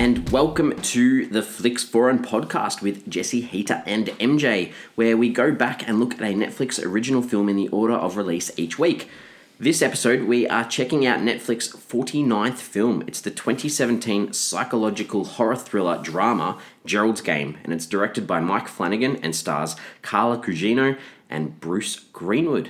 and welcome to the Flicks Foreign podcast with Jesse, Heater, and MJ, where we go back and look at a Netflix original film in the order of release each week. This episode, we are checking out Netflix's 49th film. It's the 2017 psychological horror thriller drama, Gerald's Game, and it's directed by Mike Flanagan and stars Carla, Cugino, and Bruce Greenwood.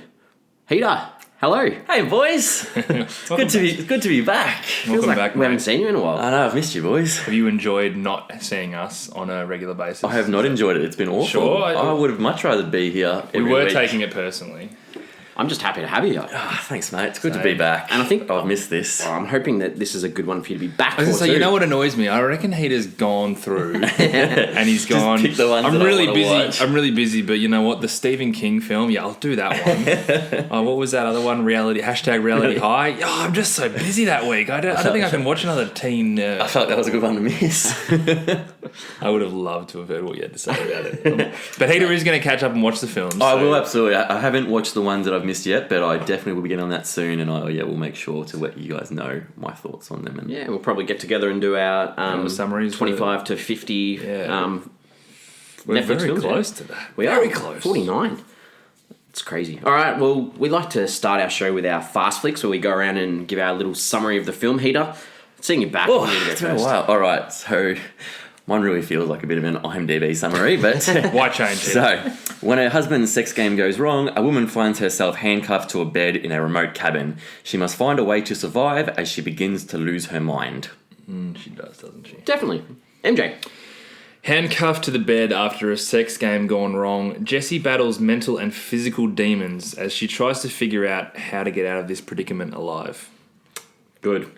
Heater, hello. Hey boys, it's good to be back. Feels like we haven't seen you in a while. I know, I've missed you boys. Have you enjoyed not seeing us on a regular basis? I have not enjoyed it. It's been awful. Sure. I would have much rather be here. We were week. taking it personally. I'm just happy to have you here. Oh, thanks, mate. It's good to be back. And I think I've missed this. Well, I'm hoping that this is a good one for you to be back. I was going to say, too. you know what annoys me? I reckon Heater's gone through and he's gone. pick the ones I'm that I really wanna busy. watch. I'm really busy, but you know what? The Stephen King film, yeah, I'll do that one. What was that other one? Reality High. Oh, I'm just so busy that week. I don't think I can watch another teen. I felt that was a good one to miss. I would have loved to have heard what you had to say about it. But Heater is going to catch up and watch the films. I will absolutely. I haven't watched the ones that I've missed yet, but I definitely will be getting on that soon, and we'll make sure to let you guys know my thoughts on them. And Yeah, we'll probably get together and do our summaries, 25 to 50. We're Netflix very films, close to that. We very are close. 49. It's crazy. All right, well, we like to start our show with our fast flicks, where we go around and give our little summary of the film. Heater, seeing you back. Oh, it's been a while. All right, so mine really feels like a bit of an IMDb summary, but Why change it? So, when her husband's sex game goes wrong, a woman finds herself handcuffed to a bed in a remote cabin. She must find a way to survive as she begins to lose her mind. She does, doesn't she? Definitely. MJ. Handcuffed to the bed after a sex game gone wrong, Jessie battles mental and physical demons as she tries to figure out how to get out of this predicament alive. Good.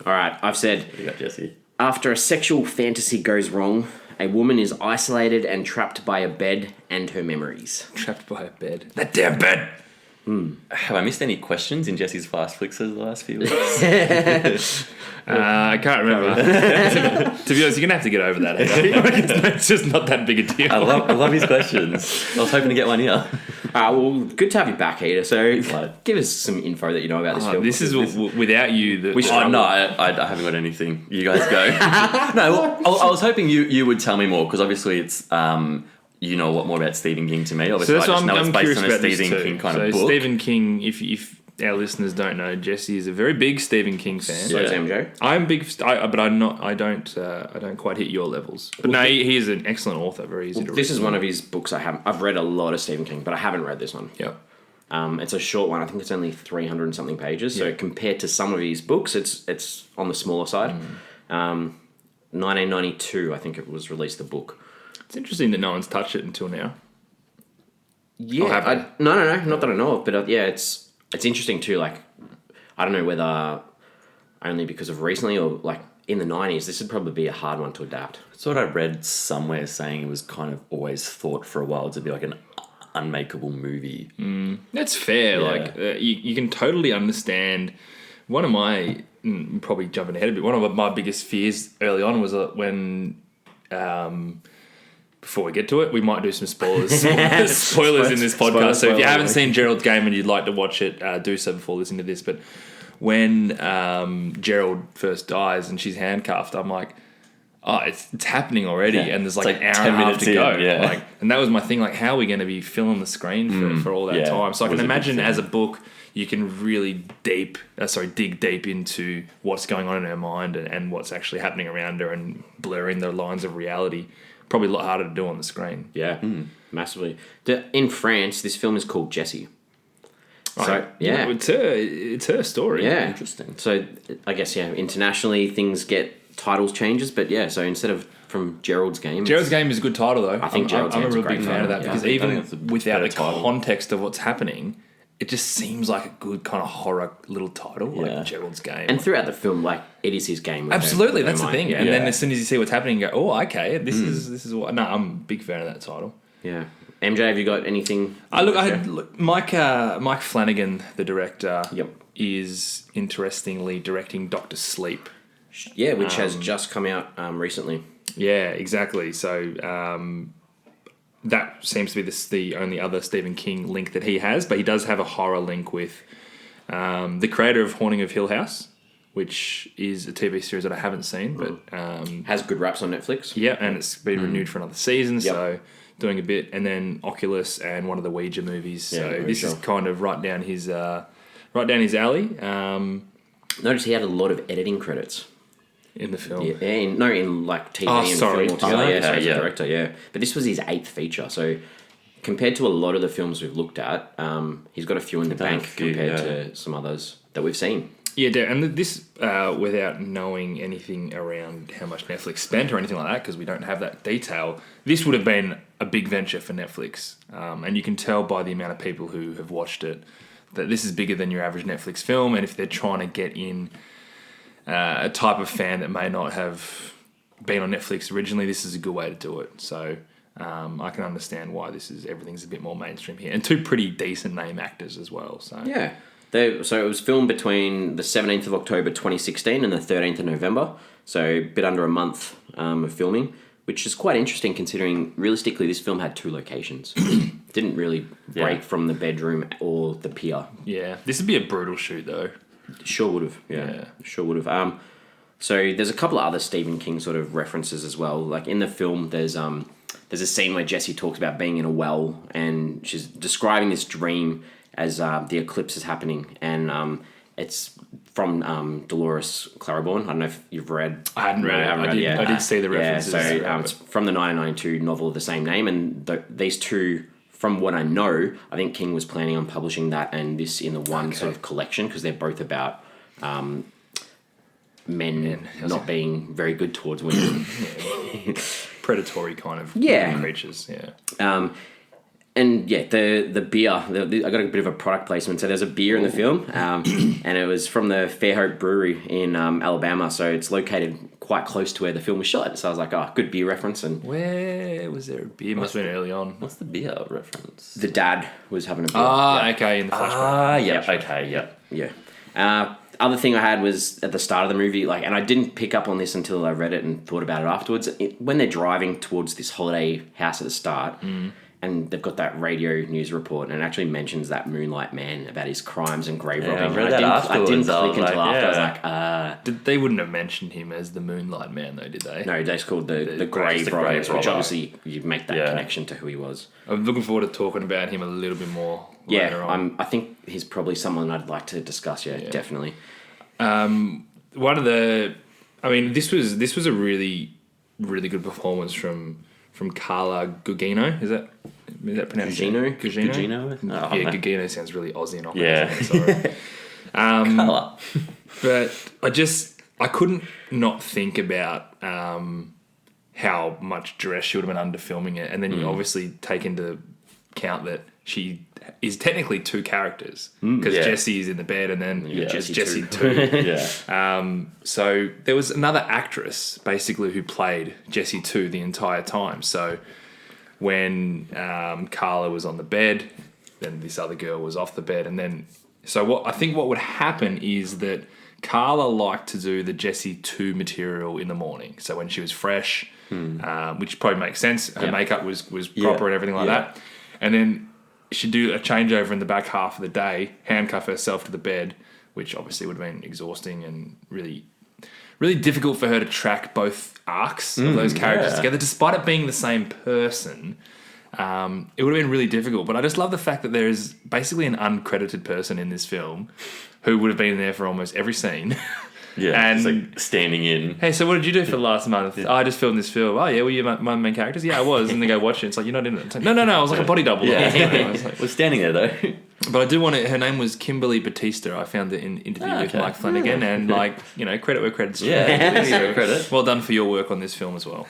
All right, I've said, What do you got, Jesse? after a sexual fantasy goes wrong, a woman is isolated and trapped by a bed and her memories. Trapped by a bed. That damn bed! Have I missed any questions in Jesse's fast flicks the last few weeks? I can't remember. To be honest, you're going to have to get over that. It's just not that big a deal. I love his questions. I was hoping to get one here. Well, good to have you back, Heater. So, give us some info that you know about this film. This is without you. No, I haven't got anything. You guys go. No, well, I was hoping you would tell me more, because obviously it's... you know a lot more about Stephen King to me. Obviously, So that's I just know I'm it's based curious on a about this Stephen too. King kind so of book. Stephen King, if our listeners don't know, Jesse is a very big Stephen King fan. So is MJ. I'm big, but I'm not. I don't quite hit your levels. But no, he is an excellent author. Very easy to read. This is one of his books I haven't... I've read a lot of Stephen King, but I haven't read this one. Yep. It's a short one. I think it's only 300 and something pages. So compared to some of his books, it's on the smaller side. 1992, I think it was released, the book. It's interesting that no one's touched it until now. Yeah, no, not that I know of, but it's interesting too. Like, I don't know whether only because of recently or like in the 90s, this would probably be a hard one to adapt. That's what I read somewhere, saying it was kind of always thought for a while to be like an unmakeable movie. That's fair. Yeah. Like you can totally understand. One of my probably jumping ahead a bit. One of my biggest fears early on was when. Before we get to it, we might do some spoilers in this podcast. So if you haven't seen Gerald's Game and you'd like to watch it, do so before listening to this. But when Gerald first dies and she's handcuffed, I'm like, oh, it's happening already, and there's like an hour and a half to go. Yeah. And that was my thing. Like, how are we going to be filling the screen for all that time? So I can imagine as a book, you can really dig deep into what's going on in her mind and what's actually happening around her and blurring the lines of reality. Probably a lot harder to do on the screen. Yeah, massively. In France, this film is called Jessie. So, it's her story. Yeah. Interesting. So, I guess, internationally, things get titles changes, but so instead of from Gerald's Game... Gerald's Game is a good title, though. I think Gerald's I'm a Game's a real great big fan of that, title, because I think even it's a without the better title. context of what's happening, it just seems like a good kind of horror little title, like Gerald's Game. And throughout the film, like, it is his game. Absolutely, that's the thing. Yeah. And then as soon as you see what's happening, you go, oh, okay, this is what... No, I'm a big fan of that title. Yeah. MJ, have you got anything? Mike Flanagan, the director, Yep. is interestingly directing Dr. Sleep. Yeah, which has just come out recently. Yeah, exactly. So that seems to be the only other Stephen King link that he has, but he does have a horror link with the creator of Haunting of Hill House. which is a TV series that I haven't seen, but Has good raps on Netflix. yeah, and it's been renewed for another season, Yep. so doing a bit, and then Oculus and one of the Ouija movies. Yeah, So very this is sure. kind of right down his alley Notice he had a lot of editing credits. in the film. Yeah, in like TV Oh, and sorry. film altogether. Oh, Yeah, okay, sorry, as a yeah. director, yeah. But this was his 8th feature, so compared to a lot of the films we've looked at, he's got a few in the done a bank few, compared yeah. to some others that we've seen. Yeah, and this without knowing anything around how much Netflix spent or anything like that, because we don't have that detail, this would have been a big venture for Netflix. And you can tell by the amount of people who have watched it that this is bigger than your average Netflix film, and if they're trying to get in a type of fan that may not have been on Netflix originally, this is a good way to do it. So I can understand why everything's a bit more mainstream here, and two pretty decent name actors as well. So Yeah. So it was filmed between the 17th of October 2016 and the 13th of November, so a bit under a month of filming, which is quite interesting considering realistically this film had 2 locations. Didn't really break from the bedroom or the pier. yeah, this would be a brutal shoot though. Sure would have, yeah. Sure would have. So there's a couple of other Stephen King sort of references as well. Like in the film, there's a scene where Jessie talks about being in a well, and she's describing this dream as the eclipse is happening, and it's from Dolores Claiborne. I don't know if you've read. I hadn't read it. I did see the references. Yeah, so it's from the 1992 novel of the same name, and these two, from what I know, I think King was planning on publishing that and this in the one sort of collection, because they're both about men not being very good towards women. Predatory kind of creatures, yeah. And yeah, the beer, I got a bit of a product placement. So there's a beer in the film, and it was from the Fairhope Brewery in Alabama. So it's located quite close to where the film was shot. So I was like, oh, good beer reference. And Where was there a beer? Must have been early on. What's the beer reference? the dad was having a beer. Okay, in the flashback. Yeah. Other thing I had was at the start of the movie, and I didn't pick up on this until I read it and thought about it afterwards. When they're driving towards this holiday house at the start, and they've got that radio news report, and it actually mentions that Moonlight Man about his crimes and grave robbing. I read that afterwards. I didn't click until after. Yeah. I was like, They wouldn't have mentioned him as the Moonlight Man, though, did they? no, they just called the grave grave robbers, which robber. obviously you make that connection to who he was. I'm looking forward to talking about him a little bit more later on. I think he's probably someone I'd like to discuss. Yeah, definitely. One of the, this was a really, really good performance from Carla Gugino. Is that pronounced? Gugino? Cugino? Oh, Yeah, man. Gugino sounds really Aussie and Yeah. Sorry. Carla. But I couldn't not think about how much duress she would have been under filming it, and then you obviously take into account that she is technically 2 characters because Jessie is in the bed, and then Jessie Jessie too. 2. Yeah. So there was another actress basically who played Jessie 2 the entire time. So when Carla was on the bed, then this other girl was off the bed, and then what would happen is that Carla liked to do the Jessie 2 material in the morning. So when she was fresh, which probably makes sense. Her makeup was proper and everything like that. And then she'd do a changeover in the back half of the day, handcuff herself to the bed, which obviously would have been exhausting and really, really difficult for her to track both arcs of those characters together, despite it being the same person. It would have been really difficult. But I just love the fact that there is basically an uncredited person in this film who would have been there for almost every scene. Yeah, And- it's like standing in. Hey, so what did you do for the last month? Oh, I just filmed this film. Oh, yeah, were you my main characters? Yeah, I was. And they go watch it. It's like, you're not in it. It's like, no, I was like a body double. Yeah. I was like, We're standing there, though. but I do want to. Her name was Kimberly Batista. I found it in an interview with okay. Mike Flanagan, and credit where credit's due. Yeah, credit. Well done for your work on this film as well.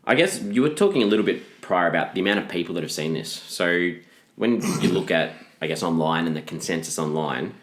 I guess you were talking a little bit prior about the amount of people that have seen this. So when you look at, I guess, online and the consensus online,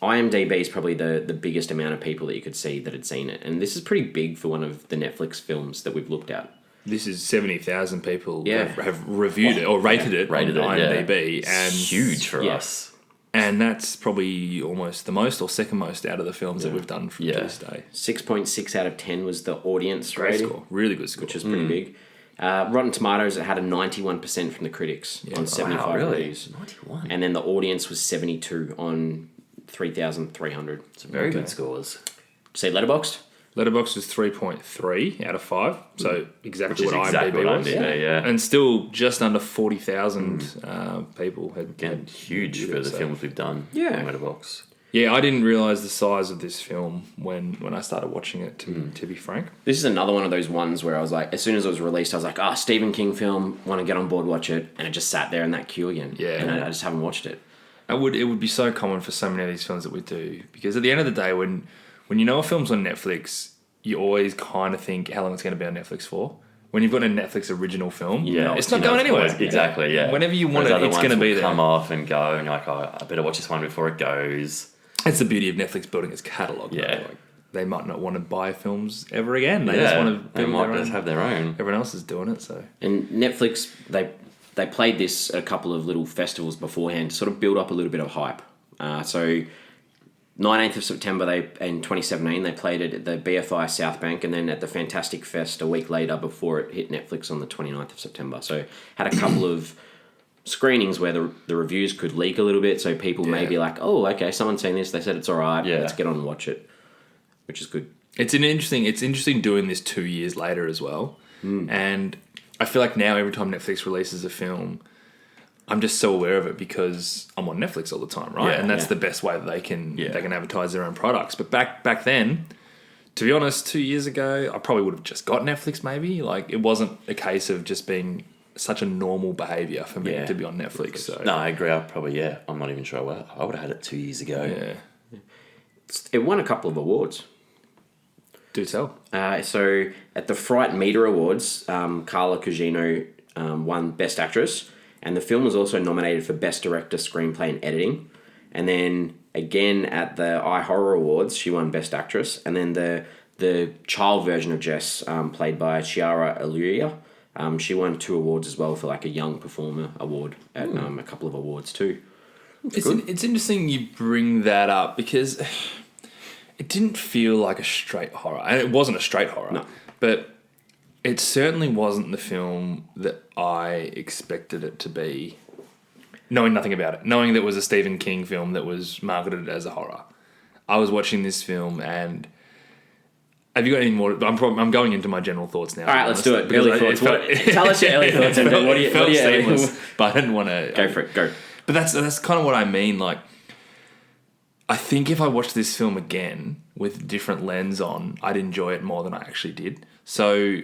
IMDb is probably the biggest amount of people that you could see that had seen it. And this is pretty big for one of the Netflix films that we've looked at. This is 70,000 people Yeah. have reviewed it or rated it on IMDb. And It's huge for us. And that's probably almost the most or second most out of the films that we've done to this day. 6.6 out of 10 was the audience Great rating, score. Really good score. which is pretty big. Rotten Tomatoes, it had a 91% from the critics on 75 Wow, really? reviews. 91. And then the audience was 72 on 3,300. It's very good scores. See Letterboxd? Letterboxd was 3.3 out of 5, so exactly what exactly IMDb was. yeah. And still just under 40,000 people had Huge for the films we've done on Letterboxd. Yeah, I didn't realise the size of this film when I started watching it, to be frank. This is another one of those ones where I was like, as soon as it was released, I was like, Stephen King film, want to get on board, watch it, and it just sat there in that queue again. Yeah. And I just haven't watched it. It would be so common for so many of these films that we do, because at the end of the day, when you know a film's on Netflix, you always kind of think how long it's going to be on Netflix for. When you've got a Netflix original film, it's not going anywhere. Exactly, yeah. Whenever you want it, it's going to be there. Come off and go, and you're like, I better watch this one before it goes. That's the beauty of Netflix building its catalogue. Yeah. Like, they might not want to buy films ever again. They just want to build their own. Have their own. Everyone else is doing it, so. And Netflix, they played this at a couple of little festivals beforehand to sort of build up a little bit of hype. So 19th of September in 2017, they played it at the BFI South Bank, and then at the Fantastic Fest a week later before it hit Netflix on the 29th of September. So had a couple of screenings where the reviews could leak a little bit, so people may be like, oh, okay, someone's seen this, they said it's all right, let's get on and watch it, which is good. It's interesting doing this 2 years later as well. And I feel like now every time Netflix releases a film, I'm just so aware of it because I'm on Netflix all the time, right? And that's the best way that they can advertise their own products. But back then, to be honest, 2 years ago, I probably would have just got Netflix maybe. Like, it wasn't a case of just being such a normal behaviour for me to be on Netflix. So. No, I agree. I'm not even sure. I would have had it 2 years ago. Yeah. It won a couple of awards. Do tell. So at the Fright Meter Awards, Carla Cugino won Best Actress, and the film was also nominated for Best Director, Screenplay and Editing. And then again at the iHorror Awards, she won Best Actress. And then the child version of Jess, played by Chiara Aluria, she won 2 awards as well for like a Young Performer award at a couple of awards too. It's interesting you bring that up because it didn't feel like a straight horror. And it wasn't a straight horror, but it certainly wasn't the film that I expected it to be, knowing nothing about it, knowing that it was a Stephen King film that was marketed as a horror. I was watching this film and... Have you got any more? I'm going into my general thoughts now. All right, let's do it. Early thoughts. Tell us your early thoughts. What do you but I didn't want to... Go for it. Go. But that's kind of what I mean. Like, I think if I watched this film again with a different lens on, I'd enjoy it more than I actually did. So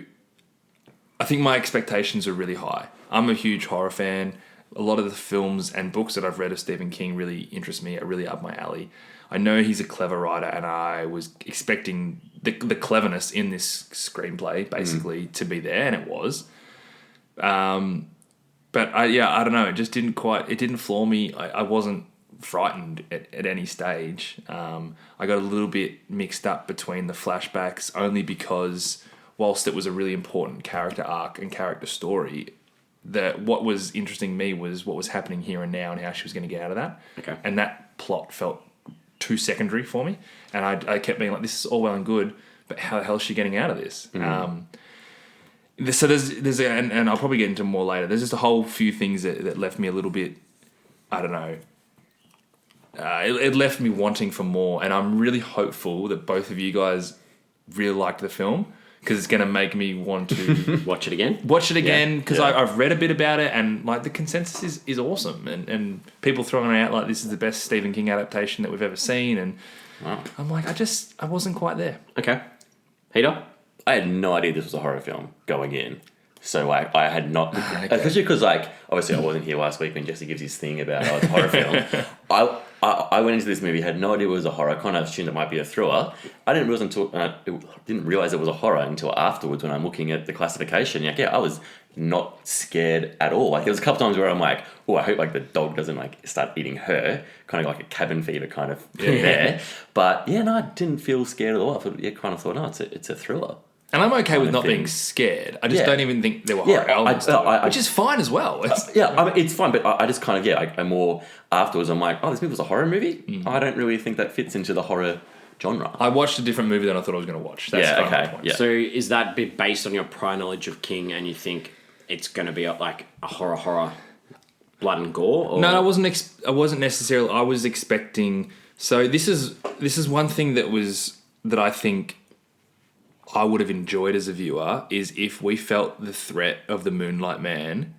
I think my expectations are really high. I'm a huge horror fan. A lot of the films and books that I've read of Stephen King really interest me, are really up my alley. I know he's a clever writer, and I was expecting the cleverness in this screenplay, basically, to be there, and it was. But I don't know. It just didn't floor me. I wasn't frightened at any stage. I got a little bit mixed up between the flashbacks, only because whilst it was a really important character arc and character story, what was interesting me was what was happening here and now and how she was going to get out of that. Okay. And that plot felt too secondary for me, and I kept being like, this is all well and good, but how the hell is she getting out of this? So there's and I'll probably get into more later. There's just a whole few things that left me a little bit, I don't know. It left me wanting for more, and I'm really hopeful that both of you guys really liked the film, because it's going to make me want to Watch it again, because I've read a bit about it, and like the consensus is awesome, and people throwing it out like this is the best Stephen King adaptation that we've ever seen, and I'm like, I wasn't quite there. Okay. Peter? I had no idea this was a horror film going in. So I had not, especially because obviously I wasn't here last week when Jesse gives his thing about it's a horror film. I went into this movie, had no idea it was a horror. I kind of assumed it might be a thriller. I didn't realize it was a horror until afterwards when I'm looking at the classification. I was not scared at all. Like, there was a couple times where I'm like, oh, I hope the dog doesn't start eating her, kind of like a cabin fever kind of there. But I didn't feel scared at all. I kind of thought, no, it's a thriller. And I'm okay with not being scared. I just don't even think there were horror elements which is fine as well. It's fine, but I just kind of, I'm more afterwards, I'm like, oh, this movie was a horror movie? I don't really think that fits into the horror genre. I watched a different movie than I thought I was going to watch. That's kind of my point. Yeah. So is that based on your prior knowledge of King, and you think it's going to be a horror, blood and gore? Or? No, I wasn't necessarily. I was expecting So this is one thing that I think I would have enjoyed as a viewer is if we felt the threat of the Moonlight Man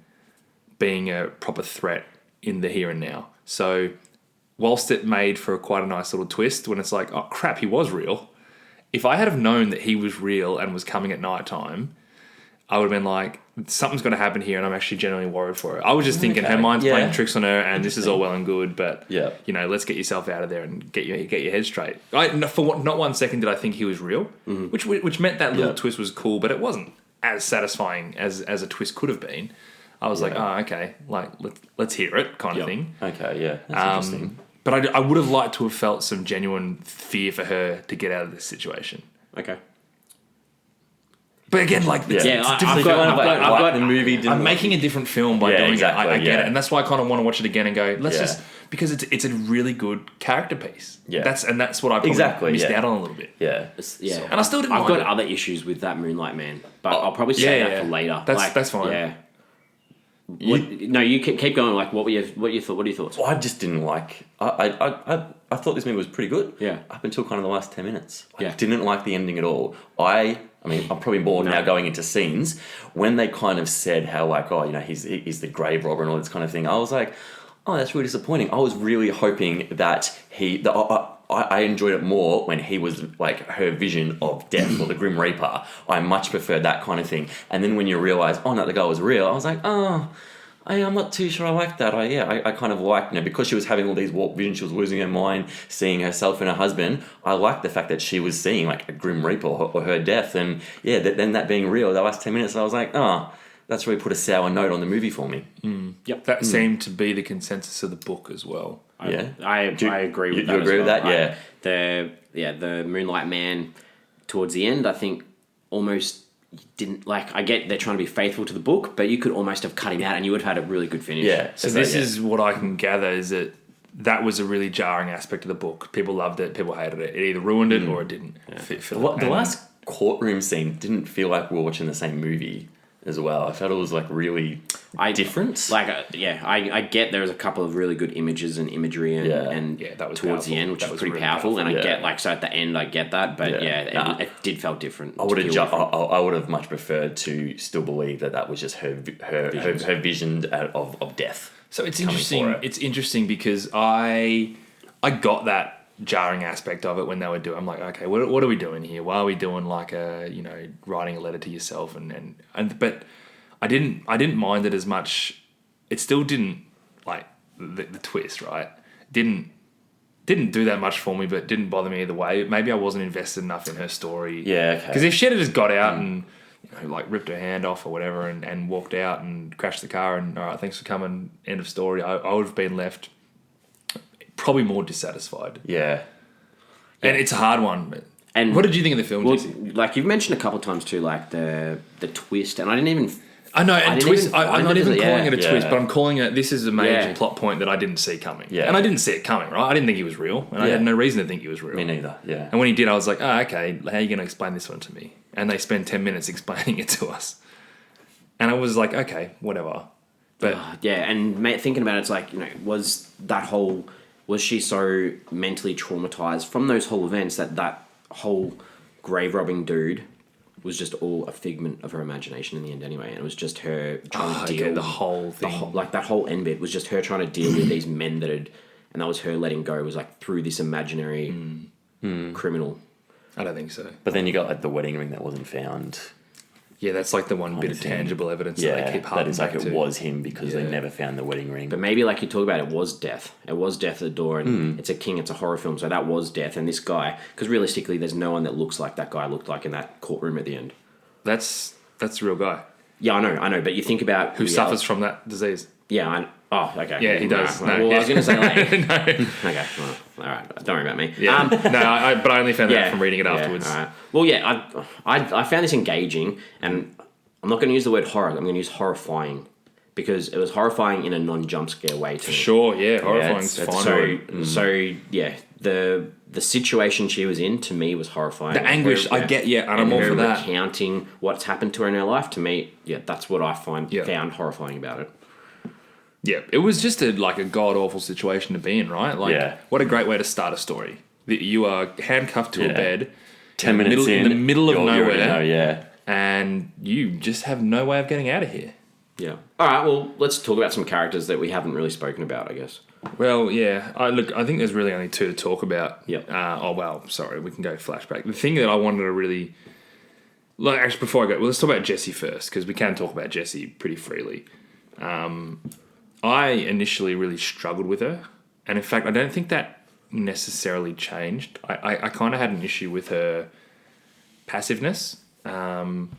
being a proper threat in the here and now. So whilst it made for quite a nice little twist when it's like, oh crap, he was real. If I had have known that he was real and was coming at night time, I would have been like, something's got to happen here, and I'm actually genuinely worried for her. I was just thinking her mind's playing tricks on her, and this is all well and good, but let's get yourself out of there and get your head straight. Not 1 second did I think he was real, which meant that little twist was cool, but it wasn't as satisfying as a twist could have been. I was like, oh, okay, like let's hear it, kind of thing. Okay, yeah, that's interesting. But I would have liked to have felt some genuine fear for her to get out of this situation. Okay. But again, like, I've got the movie. I'm making a different film by doing exactly, it. I get it, and that's why I kind of want to watch it again and go, let's just because it's a really good character piece. Yeah, that's what I probably missed out on a little bit. Yeah, So, and I still didn't. I've got other issues with that Moonlight Man, but I'll probably say that for later. That's fine. Yeah. You keep going. Like, what are your thoughts? Well, I just didn't like. I thought this movie was pretty good. Yeah. Up until kind of the last 10 minutes. I didn't like the ending at all. I mean, I'm probably more now going into scenes when they kind of said how like, oh, he's the grave robber and all this kind of thing. I was like, oh, that's really disappointing. I was really hoping that I enjoyed it more when he was like her vision of death or the Grim Reaper. I much preferred that kind of thing. And then when you realise, oh no, the guy was real, I was like, oh, I'm not too sure I like that. I kind of liked, because she was having all these warped visions, she was losing her mind, seeing herself and her husband. I liked the fact that she was seeing like a Grim Reaper or her death. And then that being real, the last 10 minutes, I was like, oh, that's really put a sour note on the movie for me. Yep, that seemed to be the consensus of the book as well. I agree with that. You agree with that? Yeah. The Moonlight Man towards the end, I think almost didn't like. I get they're trying to be faithful to the book, but you could almost have cut him out, and you would have had a really good finish. Yeah. So this is what I can gather is that was a really jarring aspect of the book. People loved it, people hated it. It either ruined it or it didn't. The last courtroom scene didn't feel like we were watching the same movie as well. I felt it was like really different. I get there's a couple of really good images and imagery and that was towards powerful. the end, which was pretty really powerful. And I yeah. get so at the end I get that, but it did felt different. I would have much preferred to still believe that was just her vision of death. So it's interesting. It's interesting because I got that jarring aspect of it when they were doing. I'm like, okay, what are we doing here? Why are we doing like writing a letter to yourself but I didn't mind it as much. It still didn't like the twist, right? Didn't do that much for me, but didn't bother me either way. Maybe I wasn't invested enough in her story. Yeah, okay. Because if she had just got out and like ripped her hand off or whatever and walked out and crashed the car and all right, thanks for coming, end of story, I would have been left probably more dissatisfied. Yeah. And it's a hard one. And what did you think of the film, Jesse? Like you've mentioned a couple of times too, like the twist, and I didn't even. I know, and twist. I'm not even calling it a twist, but I'm calling it. This is a major plot point that I didn't see coming. Yeah. And I didn't see it coming, right? I didn't think he was real, and I had no reason to think he was real. Me neither. Yeah. And when he did, I was like, oh, okay, how are you going to explain this one to me? And they spend 10 minutes explaining it to us, and I was like, okay, whatever. But and thinking about it, it's like was she so mentally traumatized from those whole events that whole grave robbing dude was just all a figment of her imagination in the end anyway, and it was just her trying to deal with the whole thing. That whole end bit was just her trying to deal with these men and that was her letting go, was like through this imaginary criminal. I don't think so. But then you got like the wedding ring that wasn't found. Yeah, that's like the one bit of tangible evidence that they keep harping that is like back it was him because they never found the wedding ring. But maybe like you talk about, it was death. It was death at the door, and it's a horror film, so that was death. And this guy, because realistically, there's no one that looks like that guy looked like in that courtroom at the end. That's a real guy. Yeah, I know. But you think about who suffers from that disease. Yeah, okay. Yeah, he does. I was going to say like... no. Okay, well, all right. Don't worry about me. Yeah. But I only found that from reading it afterwards. All right. Well, yeah, I found this engaging, and I'm not going to use the word horror. I'm going to use horrifying, because it was horrifying in a non-jump scare way too. Sure, yeah, horrifying's fine. So the situation she was in, to me, was horrifying. The anguish, I get, and I'm all for that. Recounting what's happened to her in her life, to me, that's what I found horrifying about it. Yeah, it was just a god awful situation to be in, right? Like, what a great way to start a story. That you are handcuffed to a bed, 10 minutes in the middle of nowhere, yeah, and you just have no way of getting out of here. Yeah. All right. Well, let's talk about some characters that we haven't really spoken about, I guess. Well, yeah. I think there's really only two to talk about. Yeah. We can go flashback. The thing that I wanted to really, like, actually, before I go, let's talk about Jessie first, because we can talk about Jessie pretty freely. I initially really struggled with her, and in fact, I don't think that necessarily changed. I kind of had an issue with her passiveness. An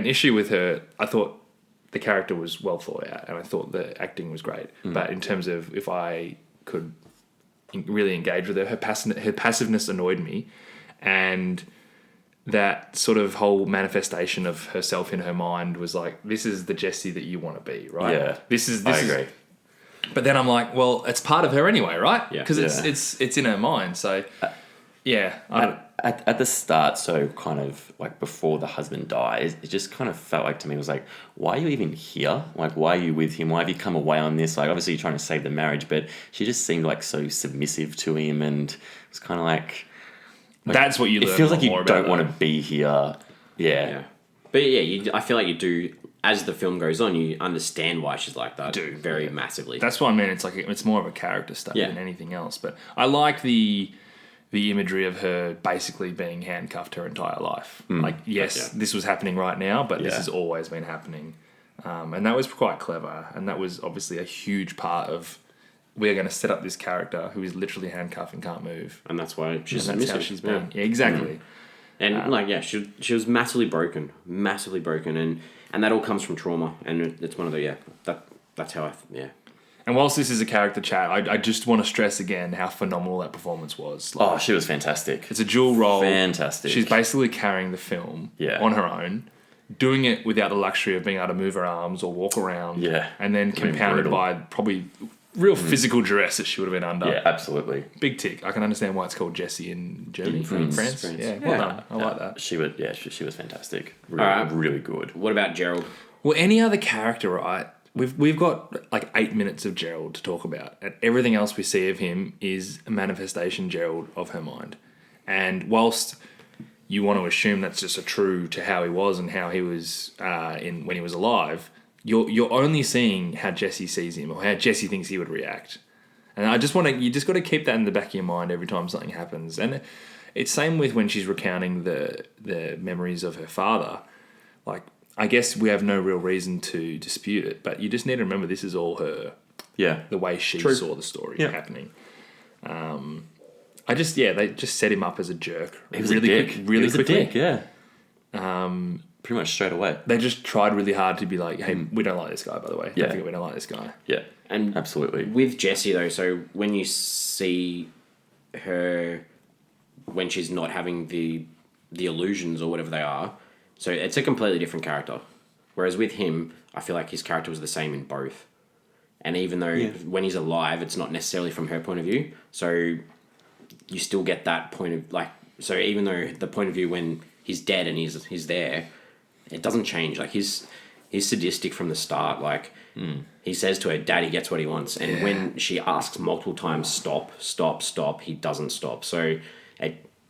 issue with her. I thought the character was well thought out, and I thought the acting was great. But in terms of if I could really engage with her, her passiveness annoyed me, and that sort of whole manifestation of herself in her mind was like, this is the Jessie that you want to be, right? Yeah, I agree. But then I'm like, well, it's part of her anyway, right? Yeah. Because it's in her mind. So, yeah. At the start, so kind of like before the husband dies, it just kind of felt like to me, it was like, why are you even here? Like, why are you with him? Why have you come away on this? Like, obviously you're trying to save the marriage, but she just seemed like so submissive to him, and it was kind of like that's what you learn. It feels like you more don't about want to be here. Yeah. But yeah, I feel like you do, as the film goes on, you understand why she's like that very massively. That's what I mean. It's like it's more of a character study than anything else. But I like the imagery of her basically being handcuffed her entire life. This was happening right now, but this has always been happening. And that was quite clever. And that was obviously a huge part of, we're going to set up this character who is literally handcuffed and can't move. And that's why she's and that's how she's been. Yeah, exactly. And she was massively broken, and that all comes from trauma. And it's one of the, that's how And whilst this is a character chat, I just want to stress again how phenomenal that performance was. Like, she was fantastic. It's a dual role. Fantastic. She's basically carrying the film on her own, doing it without the luxury of being able to move her arms or walk around. Yeah. And then compounded by probably real physical duress that she would have been under. Yeah, absolutely. Big tick. I can understand why it's called Jessie in Germany, France. Yeah, well done. I like that. She was fantastic. Really, really good. What about Gerald? Well, any other character, right? We've got like 8 minutes of Gerald to talk about, and everything else we see of him is a manifestation, Gerald, of her mind. And whilst you want to assume that's just a true to how he was and how he was when he was alive, you're only seeing how Jessie sees him or how Jessie thinks he would react. And you just got to keep that in the back of your mind every time something happens. And it's same with when she's recounting the memories of her father. Like, I guess we have no real reason to dispute it, but you just need to remember this is all her. Yeah. The way she saw the story happening. They just set him up as a jerk. He was a dick. Yeah. Pretty much straight away. They just tried really hard to be like, hey, we don't like this guy, by the way. Don't forget we don't like this guy. Yeah. And absolutely. With Jessie, though, so when you see her, when she's not having the illusions or whatever they are, so it's a completely different character. Whereas with him, I feel like his character was the same in both. And even though when he's alive, it's not necessarily from her point of view. So you still get that point of, like, so even though the point of view when he's dead and he's there, it doesn't change. Like, he's sadistic from the start. Like, he says to her, Daddy gets what he wants. And when she asks multiple times, stop, he doesn't stop. So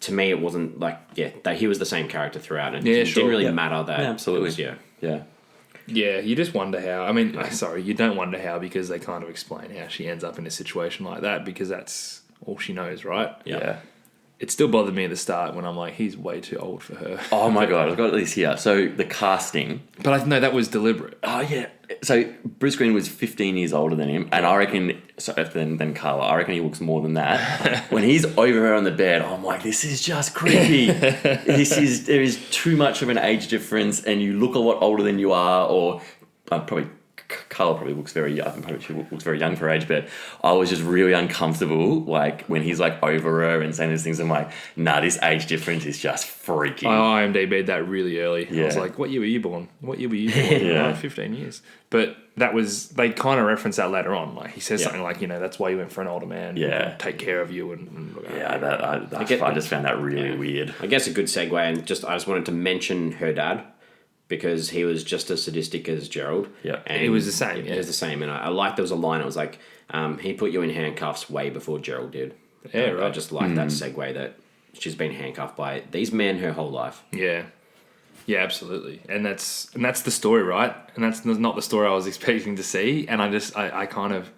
to me, it wasn't like, that he was the same character throughout. And it didn't really matter that. Yeah, absolutely. Yeah, you just wonder how. I mean, you don't wonder how, because they kind of explain how she ends up in a situation like that, because that's all she knows, right? Yeah. It still bothered me at the start when I'm like, he's way too old for her. Oh my God, I've got this here. So the casting. But I know that was deliberate. Oh yeah. So Bruce Greenwood was 15 years older than him, and I reckon, than Carla, I reckon he looks more than that. When he's over her on the bed, I'm like, this is just creepy. There is too much of an age difference, and you look a lot older than you are, or Carla probably looks very, I think probably she looks very young for her age, but I was just really uncomfortable, like, when he's, like, over her and saying these things. I'm like, nah, this age difference is just freaky. I IMDb'd that really early. Yeah. I was like, what year were you born? 15 years. But they kind of reference that later on. Like, he says something like, that's why you went for an older man. Yeah. Take care of you. I just found that really weird. I guess a good segue, and I just wanted to mention her dad. because he was just as sadistic as Gerald. Yeah. And It was the same, It was the same. And I liked there was a line, it was like, he put you in handcuffs way before Gerald did. Yeah, I right. just like that segue that she's been handcuffed by these men her whole life. Yeah. Yeah, absolutely. And that's the story, right? And that's not the story I was expecting to see. And I kind of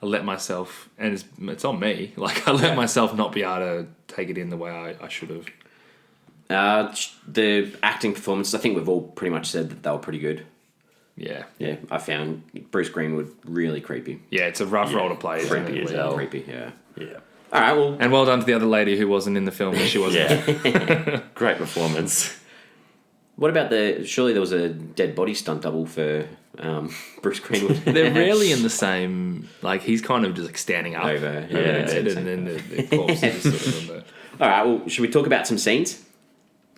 let myself, and it's on me, like I let myself not be able to take it in the way I should have. The acting performances, I think we've all pretty much said that they were pretty good. Yeah. Yeah, I found Bruce Greenwood really creepy. Yeah, it's a rough role to play. Isn't Creepy it? as hell. Creepy, yeah. Yeah. All right, well... And well done to the other lady who wasn't in the film when she wasn't. Yeah. Great performance. What about surely there was a dead body stunt double for Bruce Greenwood? They're rarely in the same, like he's kind of just like standing up Over, over yeah, the bed, and then the corpse is sort of on the... All right, well, should we talk about some scenes?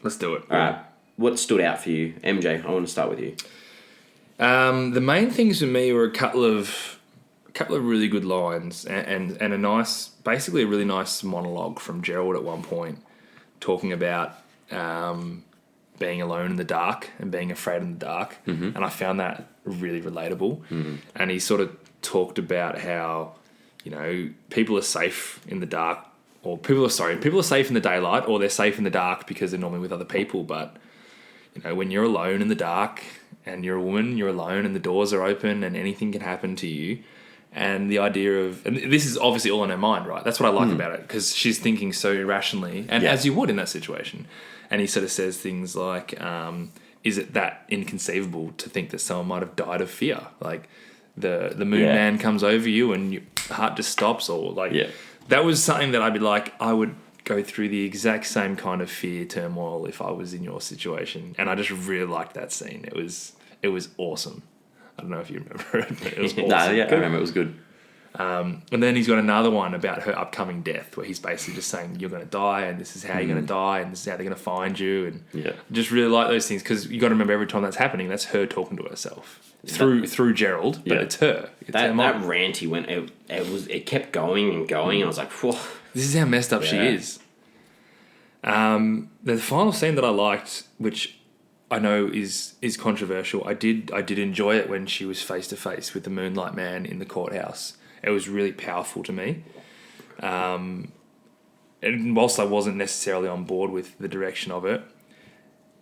Let's do it. All right, what stood out for you? MJ, I want to start with you. The main things for me were a couple of really good lines and a nice, basically a really nice monologue from Gerald at one point, talking about being alone in the dark and being afraid in the dark, and I found that really relatable. And he sort of talked about how, you know, people are safe in the dark, or people are safe in the daylight, or they're safe in the dark because they're normally with other people. But you know, when you're alone in the dark and you're a woman, you're alone and the doors are open and anything can happen to you. And the idea of, and this is obviously all in her mind, right? That's what I like about it, because she's thinking so irrationally, and as you would in that situation. And he sort of says things like, is it that inconceivable to think that someone might have died of fear? Like the moon man comes over you and your heart just stops, or like, that was something that I'd be like, I would go through the exact same kind of fear turmoil if I was in your situation. And I just really liked that scene. It was awesome. I don't know if you remember it, but it was awesome. I remember it was good. And then he's got another one about her upcoming death, where he's basically just saying, you're going to die, and this is how you're going to die, and this is how they're going to find you. And I just really like those things, because you got to remember every time that's happening, that's her talking to herself through Gerald, but it's her. It's her mom. That rant he went, it kept going and going, and I was like, whoa. This is how messed up she is. The final scene that I liked, which I know is controversial, I did enjoy it when she was face to face with the Moonlight Man in the courthouse. It was really powerful to me. And whilst I wasn't necessarily on board with the direction of it,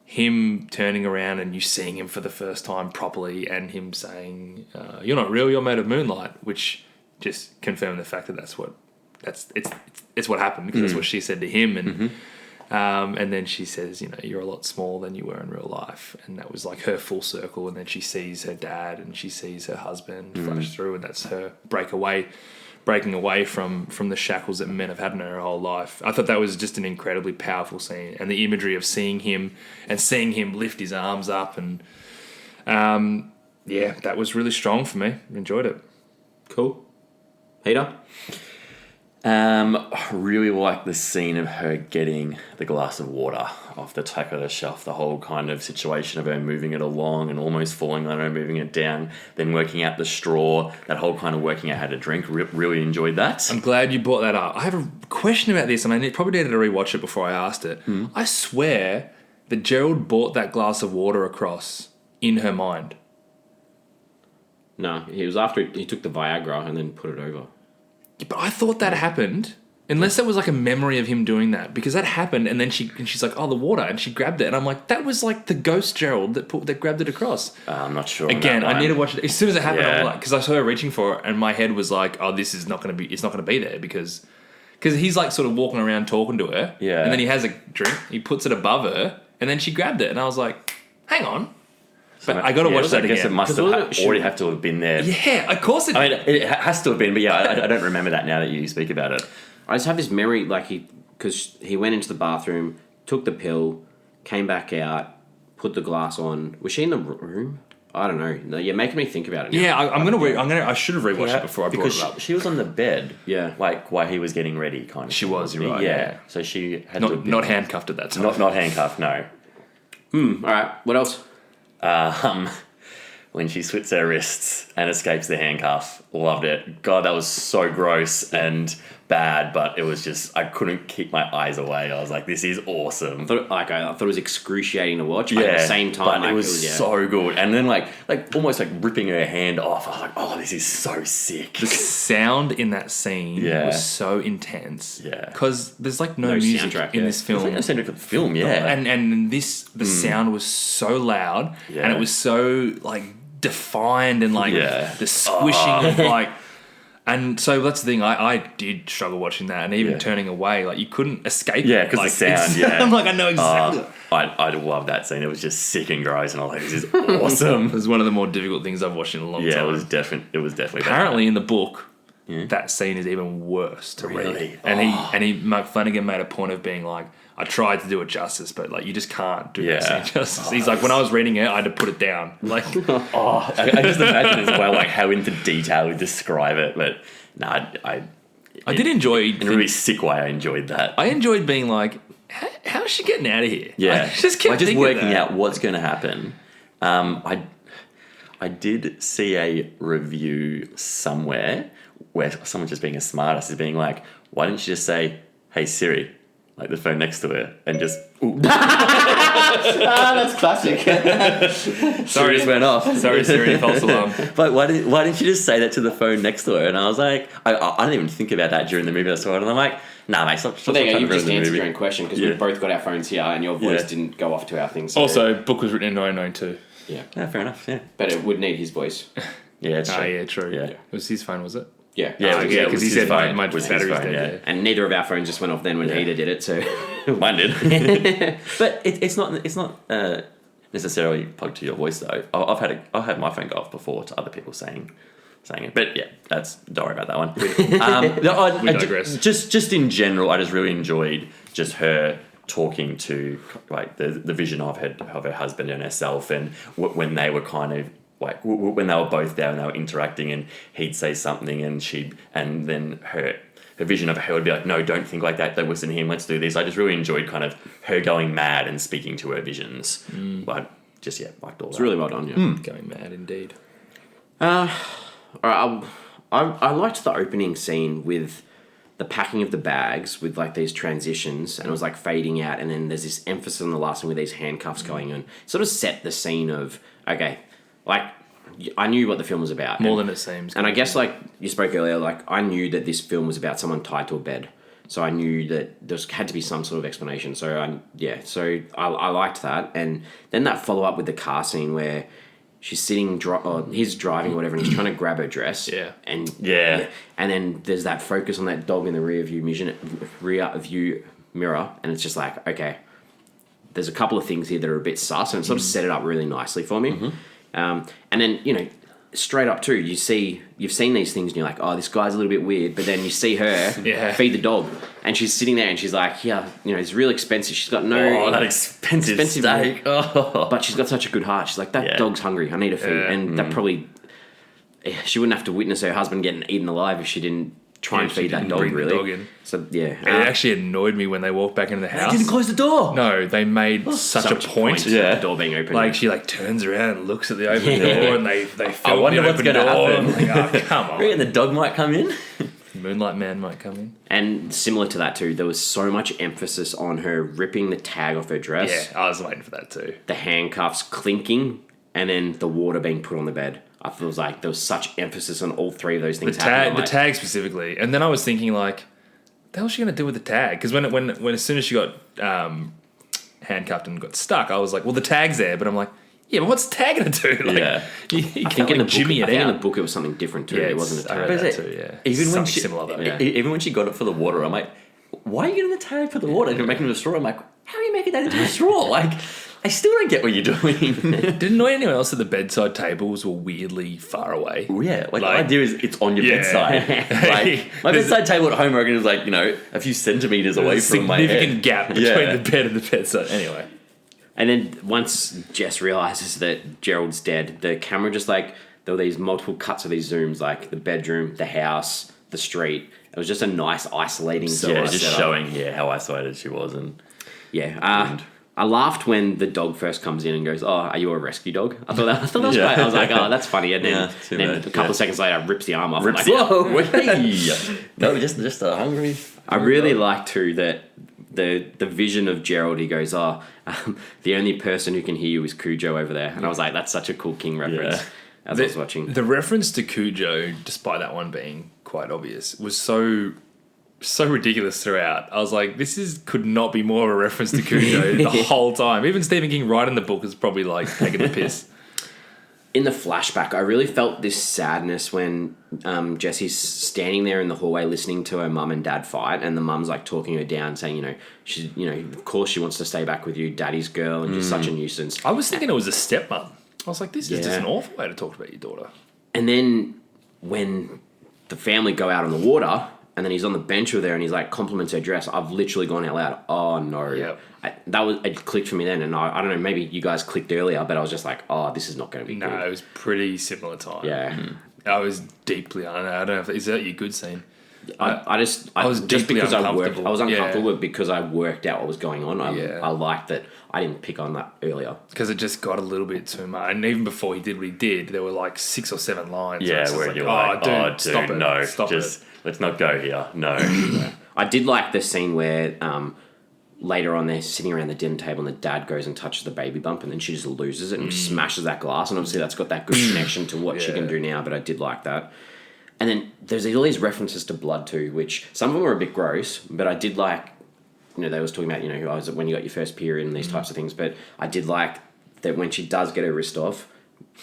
him turning around and you seeing him for the first time properly, and him saying, "You're not real, you're made of moonlight," which just confirmed the fact that it's what happened, because that's what she said to him. And then she says, you know, you're a lot smaller than you were in real life. And that was like her full circle. And then she sees her dad and she sees her husband flash through, and that's her breaking away from the shackles that men have had in her whole life. I thought that was just an incredibly powerful scene. And the imagery of seeing him lift his arms up, and that was really strong for me. Enjoyed it. Cool. Peter? I really like the scene of her getting the glass of water off the top of the shelf, the whole kind of situation of her moving it along and almost falling on her, moving it down, then working out the straw, that whole kind of working out how to drink. Really enjoyed that. I'm glad you brought that up. I have a question about this, and I probably needed to rewatch it before I asked it. I swear that Gerald brought that glass of water across in her mind. No, it was after he took the Viagra and then put it over. But I thought that happened, unless that was like a memory of him doing that, because that happened, and then she's like, "Oh, the water," and she grabbed it, and I'm like, "That was like the ghost Gerald that grabbed it across." I'm not sure. Again, I need to watch it as soon as it happened. I'm like, because I saw her reaching for it, and my head was like, "Oh, this is not going to be. It's not going to be there," because he's like sort of walking around talking to her, and then he has a drink, he puts it above her, and then she grabbed it, and I was like, "Hang on." But I got to watch that again. I guess it must already have to have been there. Yeah, of course it. I mean, it has to have been, but I don't remember that now that you speak about it. I just have this memory, like because he went into the bathroom, took the pill, came back out, put the glass on. Was she in the room? I don't know. No, you're making me think about it now. Yeah, I should have rewatched it before I brought it up. She was on the bed. Yeah. Like while he was getting ready, kind of. She was, you're right. Yeah. So she had not handcuffed at that time. Not handcuffed, no. All right. What else? When she slits her wrists and escapes the handcuff. Loved it. God, that was so gross. But bad, but it was just I couldn't keep my eyes away. I was like, this is awesome. I thought it was excruciating to watch, but at the same time, but like, it was so good. And then like almost like ripping her hand off. I was like, oh, this is so sick. The sound in that scene was so intense. Yeah. Because there's like no music soundtrack, in this film. There's no soundtrack for the film, yeah. And the sound was so loud and it was so like defined and like the squishing of like. And so that's the thing. I did struggle watching that, and even turning away, like you couldn't escape. Yeah, because like, the sound. Yeah, I'm like, I know exactly. I love that scene. It was just sick and gross, and I was like, "This is awesome." It was one of the more difficult things I've watched in a long time. Yeah, it was definitely. Apparently, in the book, that scene is even worse to read. And Mike Flanagan made a point of being like, I tried to do it justice, but like you just can't do that scene justice. He's like, when I was reading it, I had to put it down. Like, I just imagine as well, like how into detail we describe it. But no, I did enjoy in a really sick way. I enjoyed that. I enjoyed being like, how's she getting out of here? Yeah, I just kept thinking working out what's going to happen. I did see a review somewhere where someone just being a smartass is being like, why didn't you just say, "Hey Siri," like the phone next to her, and just that's classic. Sorry, just went off. Sorry, Siri, false alarm. But why didn't you just say that to the phone next to her? And I was like, I didn't even think about that during the movie I saw it, and I'm like, nah, mate, stop. Well, there you go. You've just answered your own question because we've both got our phones here, and your voice didn't go off to our thing. So. Also, book was written in 1992. Yeah, fair enough. Yeah, but it would need his voice. Yeah, it's true. Yeah, true. Yeah. It was his phone, was it? Yeah, because he said my was battery's his phone, dead. and neither of our phones just went off then when Heater did it. So mine did. But it's not necessarily plugged to your voice though. I've had my phone go off before to other people saying it. But yeah, don't worry about that one. We digress. Just in general, I just really enjoyed just her talking to like the vision of her husband and herself, and when they were kind of. Like when they were both there and they were interacting, and he'd say something, and then her vision of her would be like, "No, don't think like that. Don't listen to him. Let's do this." I just really enjoyed kind of her going mad and speaking to her visions. But just liked all that. It's really well done. Yeah, Going mad indeed. All right, I liked the opening scene with the packing of the bags with like these transitions, and it was like fading out, and then there's this emphasis on the last one with these handcuffs going on. It sort of set the scene of okay. Like, I knew what the film was about. More than it seems. And I guess, like you spoke earlier, like, I knew that this film was about someone tied to a bed. So I knew that there had to be some sort of explanation. So, I liked that. And then that follow-up with the car scene where she's sitting, he's driving or whatever, and he's trying to grab her dress. Yeah. And then there's that focus on that dog in the rear view mirror, and it's just like, okay, there's a couple of things here that are a bit sus, and it sort of set it up really nicely for me. And then, straight up too, you've seen these things and you're like, oh, this guy's a little bit weird, but then you see her feed the dog and she's sitting there and she's like, it's real expensive. She's got that expensive steak. But she's got such a good heart. She's like, that dog's hungry. I need a food. And that probably, she wouldn't have to witness her husband getting eaten alive if she didn't try and feed that dog, really. The dog in. So, yeah. It actually annoyed me when they walked back into the house. They didn't close the door. No, they made such a point. The door being open. Like, she turns around and looks at the open door, and they film I wonder the what's open going to door. happen. I'm like, oh, come on. And the dog might come in. Moonlight Man might come in. And similar to that too, there was so much emphasis on her ripping the tag off her dress. Yeah, I was waiting for that too. The handcuffs clinking, and then the water being put on the bed. I feel like there was such emphasis on all three of those things happening. The tag specifically. And then I was thinking, like, the hell is she going to do with the tag? Because when as soon as she got handcuffed and got stuck, I was like, well, the tag's there. But I'm like, yeah, but what's the tag going to do? Like, you can't in the book it was something different too. Yeah, it wasn't a tag. I read that too, yeah. Even when she got it for the water, I'm like, why are you getting the tag for the water? You're making it a straw. I'm like, how are you making that into a straw? Like, I still don't get what you're doing. Didn't annoy anyone else that the bedside tables were weirdly far away? Yeah, like the idea is it's on your bedside. Like my bedside table at home, I reckon, is like, a few centimeters away from my head. Significant gap between the bed and the bedside. Anyway. And then once Jess realizes that Gerald's dead, the camera just there were these multiple cuts of these zooms, like the bedroom, the house, the street. It was just a nice isolating. Just showing how isolated she was, and I laughed when the dog first comes in and goes, "Oh, are you a rescue dog?" I thought that was quite. I was like, "Oh, that's funny." And then a couple of seconds later, rips the arm off. I'm like, "Whoa!" No, just a hungry. I really like too that the vision of Gerald. He goes, "Oh, the only person who can hear you is Cujo over there," and I was like, "That's such a cool King reference." Yeah. As I was watching, the reference to Cujo, despite that one being quite obvious, was so ridiculous throughout. I was like, could not be more of a reference to Cujo the whole time. Even Stephen King writing the book is probably like taking the piss. In the flashback, I really felt this sadness when Jessie's standing there in the hallway listening to her mum and dad fight, and the mum's like talking her down, saying, she's, of course she wants to stay back with you, daddy's girl, and she's such a nuisance. I was thinking it was a stepmom. I was like, this is just an awful way to talk about your daughter. And then when the family go out on the water, and then he's on the bench with her, and he's like compliments her dress, I've literally gone out loud, oh no. Yep. It clicked for me then, and I don't know, maybe you guys clicked earlier, but I was just like, oh, this is not going to be good. No, it was pretty similar time. Yeah. I was deeply, I don't know, is that your good scene? I was just deeply because uncomfortable. I was uncomfortable Yeah. because I worked out what was going on. I liked that I didn't pick on that earlier. Because it just got a little bit too much. And even before he did what he did, there were like 6 or 7 lines. Yeah, where you're like, dude, stop it. No, stop just let's not go here. No. I did like the scene where later on they're sitting around the dinner table and the dad goes and touches the baby bump and then she just loses it and smashes that glass. And obviously that's got that good connection to what she can do now, but I did like that. And then there's all these references to blood too, which some of them were a bit gross, but I did like, they was talking about, who I was when you got your first period and these types of things. But I did like that when she does get her wrist off,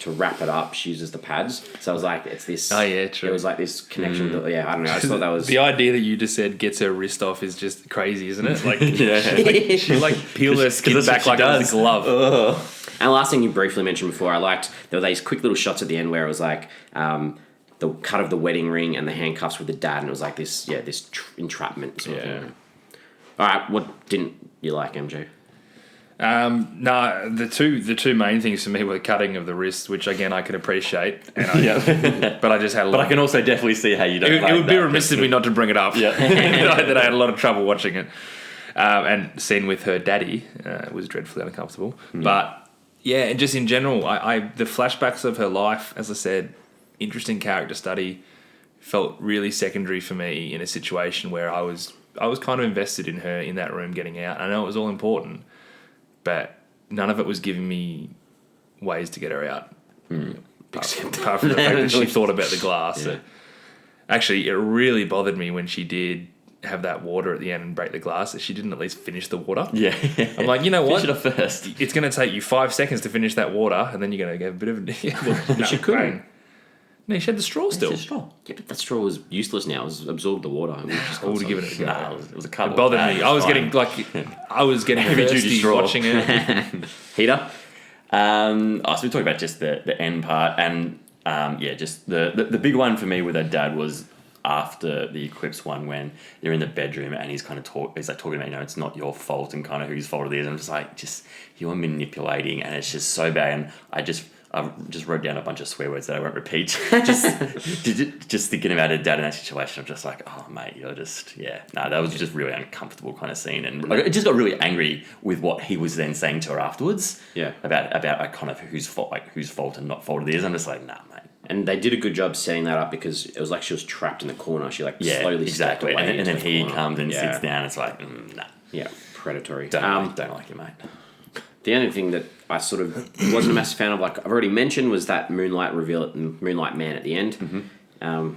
to wrap it up, she uses the pads. So I was like, it's this. Oh, yeah, true. It was like this connection. I don't know. I just thought that was. The idea that you just said gets her wrist off is just crazy, isn't it? Like, she peeled her skin back like it was a glove. Ugh. And the last thing you briefly mentioned before, I liked, there were these quick little shots at the end where it was like, the cut of the wedding ring and the handcuffs with the dad, and it was like this entrapment sort of thing. All right, what didn't you like, MJ? No, the two main things for me were the cutting of the wrist, which again I can appreciate, and but I just had. But I can also definitely see how you don't. It would be remiss of me not to bring it up. Yeah, that I had a lot of trouble watching it, and scene with her daddy was dreadfully uncomfortable. But yeah, just in general, I the flashbacks of her life, as I said, interesting character study, felt really secondary for me in a situation where I was kind of invested in her in that room getting out. I know it was all important, but none of it was giving me ways to get her out. Apart from the fact that she thought about the glass. Yeah. Actually, it really bothered me when she did have that water at the end and break the glass, that she didn't at least finish the water. Yeah. I'm like, you know what? Finish it off first. It's going to take you 5 seconds to finish that water, and then you're going to get a bit of... But she couldn't. No, she had the straw still. Yeah, but that straw was useless now. It was absorbed the water. I would have given it a go. Nah, it was a couple. It bothered me. I was getting thirsty straw. watching it. Heater? So we talked about just the end part, and just the big one for me with her dad was after the eclipse one, when they're in the bedroom and he's kind of talking about, it's not your fault and kind of whose fault it is. I'm just like, you're manipulating, and it's just so bad. And I just wrote down a bunch of swear words that I won't repeat. just thinking about her dad in that situation, I'm just like, oh mate, you're just that was just really uncomfortable kind of scene, and I just got really angry with what he was then saying to her afterwards. Yeah, about kind of whose fault and not fault it is. I'm just like, nah, mate. And they did a good job setting that up, because it was like she was trapped in the corner. She slowly stepped away, and then he corner. comes and sits down. It's like, nah. Yeah, predatory. Don't like you, mate. The only thing that I sort of wasn't a massive fan of, like I've already mentioned, was that Moonlight reveal at Moonlight Man at the end. Mm-hmm.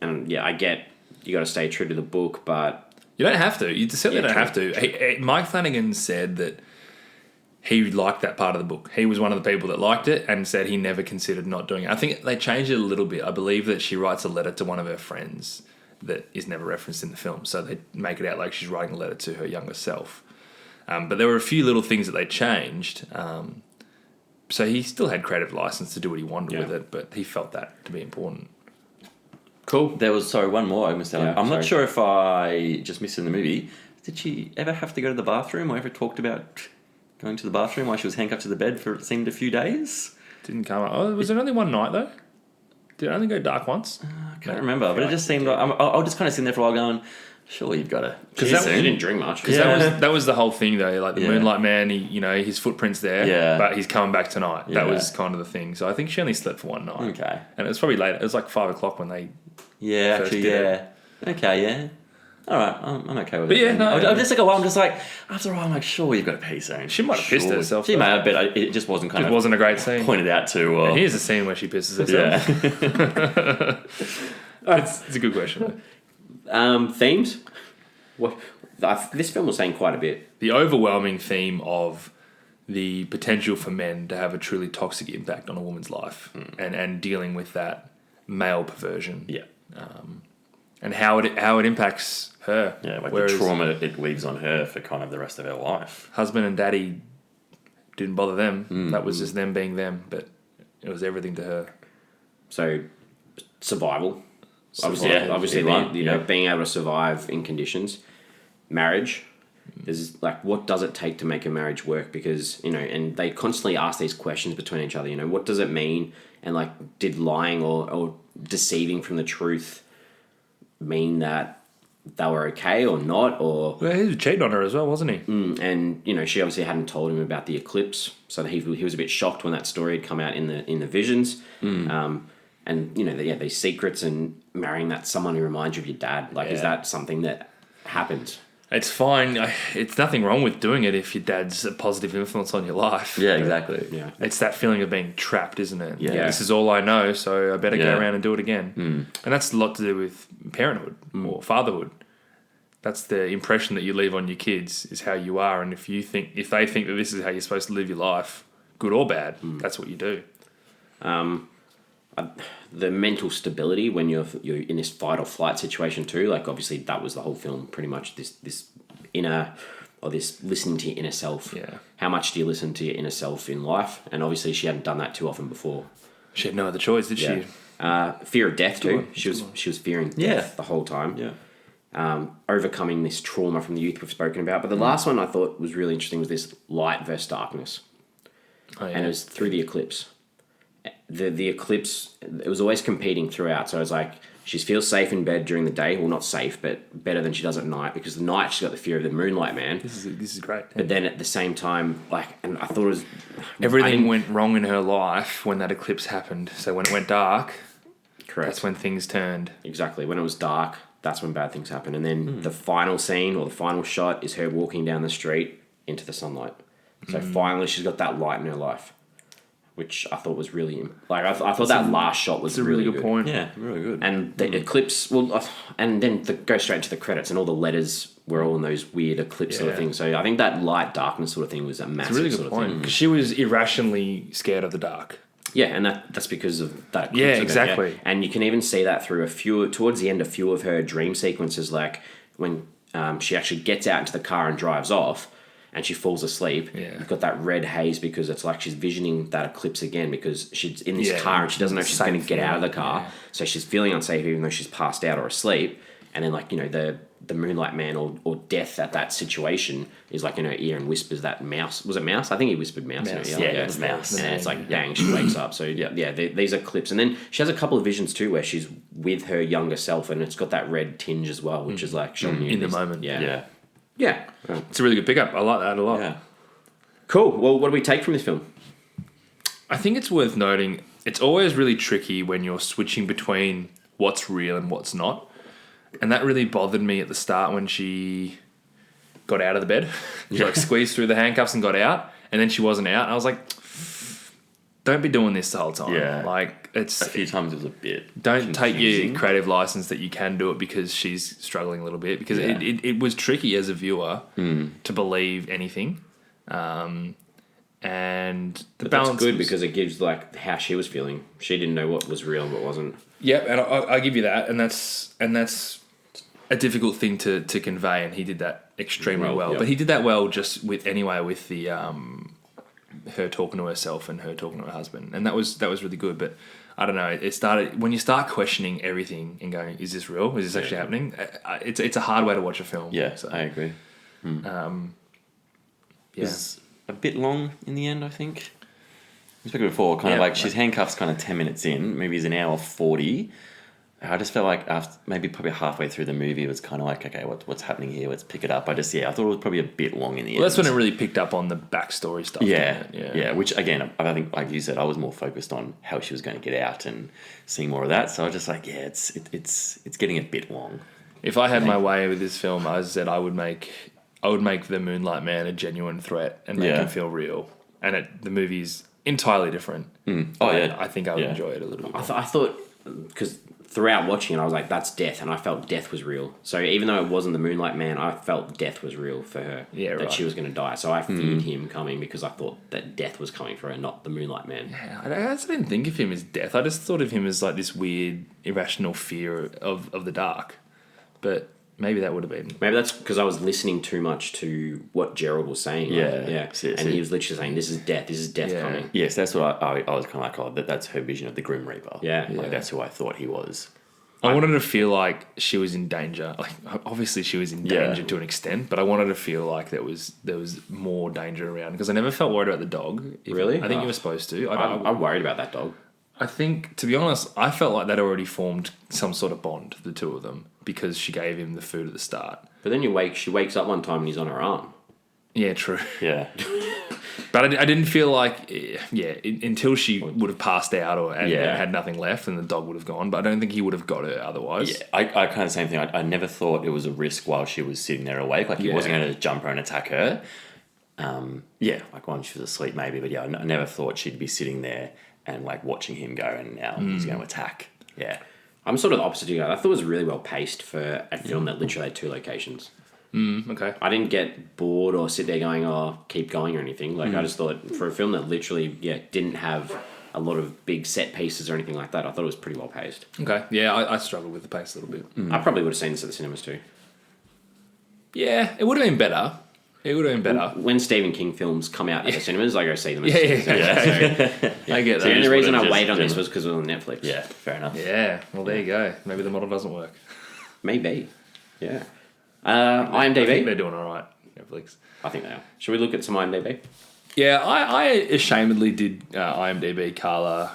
And I get you got to stay true to the book, but you don't have to. You certainly don't have to. Mike Flanagan said that he liked that part of the book. He was one of the people that liked it and said he never considered not doing it. I think they changed it a little bit. I believe that she writes a letter to one of her friends that is never referenced in the film, so they make it out like she's writing a letter to her younger self. But there were a few little things that they changed. So he still had creative license to do what he wanted with it, but he felt that to be important. Cool. There was, one more I missed out. I'm not sure if I just missed it in the movie. Did she ever have to go to the bathroom, or ever talked about going to the bathroom while she was handcuffed to the bed for, it seemed, a few days? Didn't come up. Oh, was it only one night, though? Did it only go dark once? I can't remember, but it just seemed like... I was just kind of sitting there for a while going, Sure, you've got to. Because that she didn't drink much. Because that was the whole thing, though. Like the Moonlight Man, his footprint's there, but he's coming back tonight. That was kind of the thing. So I think she only slept for one night. Okay. And it was probably late. It was like 5 o'clock when they. Yeah, first actually, did yeah. it. Okay, yeah. All right, I'm okay with But it. yeah, no, I'm just like, I'm just like, after a while, I'm like, sure, you've got to pee soon. She might have pissed herself. She may have, but it just wasn't It wasn't a great scene. pointed out to. And here's a scene where she pisses herself. Yeah. It's a good question. Though. Themes? This film was saying quite a bit. The overwhelming theme of the potential for men to have a truly toxic impact on a woman's life and dealing with that male perversion. Yeah. And how it impacts her. Yeah, like Whereas the trauma it leaves on her for kind of the rest of her life. husband and daddy didn't bother them. That was just them being them, but it was everything to her. So, survival. Yeah, Obviously, yeah. being able to survive in conditions. Marriage. There's like, what does it take to make a marriage work? Because, and they constantly ask these questions between each other. What does it mean? And like, did lying or deceiving from the truth mean that they were okay or not? Or Well, he was cheating on her as well, wasn't he? and she obviously hadn't told him about the eclipse, so he was a bit shocked when that story had come out in the visions. And these secrets and marrying someone who reminds you of your dad. Like, is that something that happens? It's fine. It's nothing wrong with doing it if your dad's a positive influence on your life. Yeah, exactly. Yeah. It's that feeling of being trapped, isn't it? Yeah. This is all I know, so I better Yeah. go around and do it again. And that's a lot to do with parenthood or fatherhood. That's the impression that you leave on your kids is how you are, and if they think that this is how you're supposed to live your life, good or bad, that's what you do. The mental stability when you're in this fight or flight situation too. Like, obviously that was the whole film, pretty much this inner, or this listening to your inner self. Yeah. How much do you listen to your inner self in life? And obviously she hadn't done that too often before. She had no other choice, did she? Fear of death too. on, She was fearing death Yeah. the whole time. Yeah. Overcoming this trauma from the youth we've spoken about. But the last one I thought was really interesting was this light versus darkness. Oh, yeah. And it was through the eclipse. The eclipse, it was always competing throughout. So it was like, she feels safe in bed during the day. Well, not safe, but better than she does at night, because the night she's got the fear of the Moonlight Man. This is great. But then at the same time, and I thought it was... Everything went wrong in her life when that eclipse happened. So when it went dark, Correct. that's when things turned. Exactly. When it was dark, that's when bad things happen. And then the final scene or the final shot is her walking down the street into the sunlight. So finally she's got that light in her life, which I thought was really... I thought that last shot was It's a really good point. Yeah, really good. And the eclipse... and then go straight into the credits, and all the letters were all in those weird eclipse sort of Yeah. things. So I think that light darkness sort of thing was a massive It's a really good sort of point. thing. Because she was irrationally scared of the dark. Yeah, and that's because of that eclipse. Yeah, event, exactly. And you can even see that through towards the end, a few of her dream sequences, like when she actually gets out into the car and drives off, and she falls asleep. Yeah. You've got that red haze because it's like she's visioning that eclipse again, because she's in this car and she doesn't know if she's going to get out of the car. Yeah. So she's feeling unsafe even though she's passed out or asleep. And then the Moonlight Man or death at that situation is like in her ear and whispers that mouse. Was it mouse? I think he whispered mouse. In her ear. Yeah, it was mouse. And it's like, dang, she wakes up. So these are clips. And then she has a couple of visions too where she's with her younger self, and it's got that red tinge as well, which is like showing you In the this- moment. Yeah. Yeah. It's a really good pickup. I like that a lot. Yeah. Cool. Well, what do we take from this film? I think it's worth noting, it's always really tricky when you're switching between what's real and what's not. And that really bothered me at the start when she got out of the bed. She squeezed through the handcuffs and got out, and then she wasn't out. And I was like, don't be doing this the whole time. Yeah. Like, it's... A few times it was a bit Don't take confusing. your creative license that you can do it because she's struggling a little bit, because it was tricky as a viewer to believe anything. And the But balance that's good was- because it gives like how she was feeling. She didn't know what was real and what wasn't. Yep, and I give you that, and that's a difficult thing to convey, and he did that extremely well. yeah. But he did that well just with the her talking to herself and her talking to her husband, and that was really good. But I don't know, it started when you start questioning everything and going, "Is this real? Is this actually happening?" It's a hard way to watch a film. Yeah, so, I agree. yeah. It was a bit long in the end, I think. We spoke before, kind of Yeah, like she's handcuffed kind of 10 minutes in, maybe it's an hour 40. I just felt like after maybe probably halfway through the movie, it was kind of like, okay, what's happening here? Let's pick it up. I thought it was probably a bit long in the end. Well, that's when it really picked up on the backstory stuff. Yeah. Which again, I think, like you said, I was more focused on how she was going to get out and seeing more of that. So I was just like, it's getting a bit long. If I had my way with this film, as I said, I would make the Moonlight Man a genuine threat and make him feel real. And the movie's entirely different. I think I would enjoy it a little bit more. I thought, because throughout watching it, I was like, that's death, and I felt death was real. So even though it wasn't the Moonlight Man, I felt death was real for her. Yeah, that she was going to die. So I feared him coming because I thought that death was coming for her, not the Moonlight Man. Yeah, I just didn't think of him as death. I just thought of him as like this weird, irrational fear of the dark. But maybe that would have been... Maybe that's because I was listening too much to what Gerald was saying. Yeah. And he was literally saying, this is death coming. Yes, that's what I was kind of like, that's her vision of the Grim Reaper. Yeah. Like, that's who I thought he was. I wanted to feel like she was in danger. Like, obviously she was in danger to an extent, but I wanted to feel like there was more danger around because I never felt worried about the dog. Really? I think you were supposed to. I'm worried about that dog. I think, to be honest, I felt like they'd already formed some sort of bond, the two of them, because she gave him the food at the start. But then she wakes up one time and he's on her arm. Yeah, true. Yeah. But I didn't feel like, until she would have passed out and had nothing left and the dog would have gone. But I don't think he would have got her otherwise. Yeah, I kind of same thing. I never thought it was a risk while she was sitting there awake. Like, he wasn't going to jump her and attack her. Like when she was asleep maybe. But I never thought she'd be sitting there and like watching him go and now he's going to attack. Yeah. I'm sort of the opposite of you guys. I thought it was really well paced for a film that literally had 2 locations. Okay. I didn't get bored or sit there going, oh, keep going or anything. Like, I just thought for a film that literally, didn't have a lot of big set pieces or anything like that, I thought it was pretty well paced. Okay. Yeah, I struggled with the pace a little bit. I probably would have seen this at the cinemas too. Yeah, it would have been better. When Stephen King films come out at the cinemas, I go see them. I get that. The only reason I waited on this was because it was on Netflix. Yeah, fair enough. Yeah, well, there you go. Maybe the model doesn't work. Maybe. Yeah. IMDb? I IMDb? think they're doing all right, Netflix. I think they are. Should we look at some IMDb? Yeah, I ashamedly did IMDb, Carla.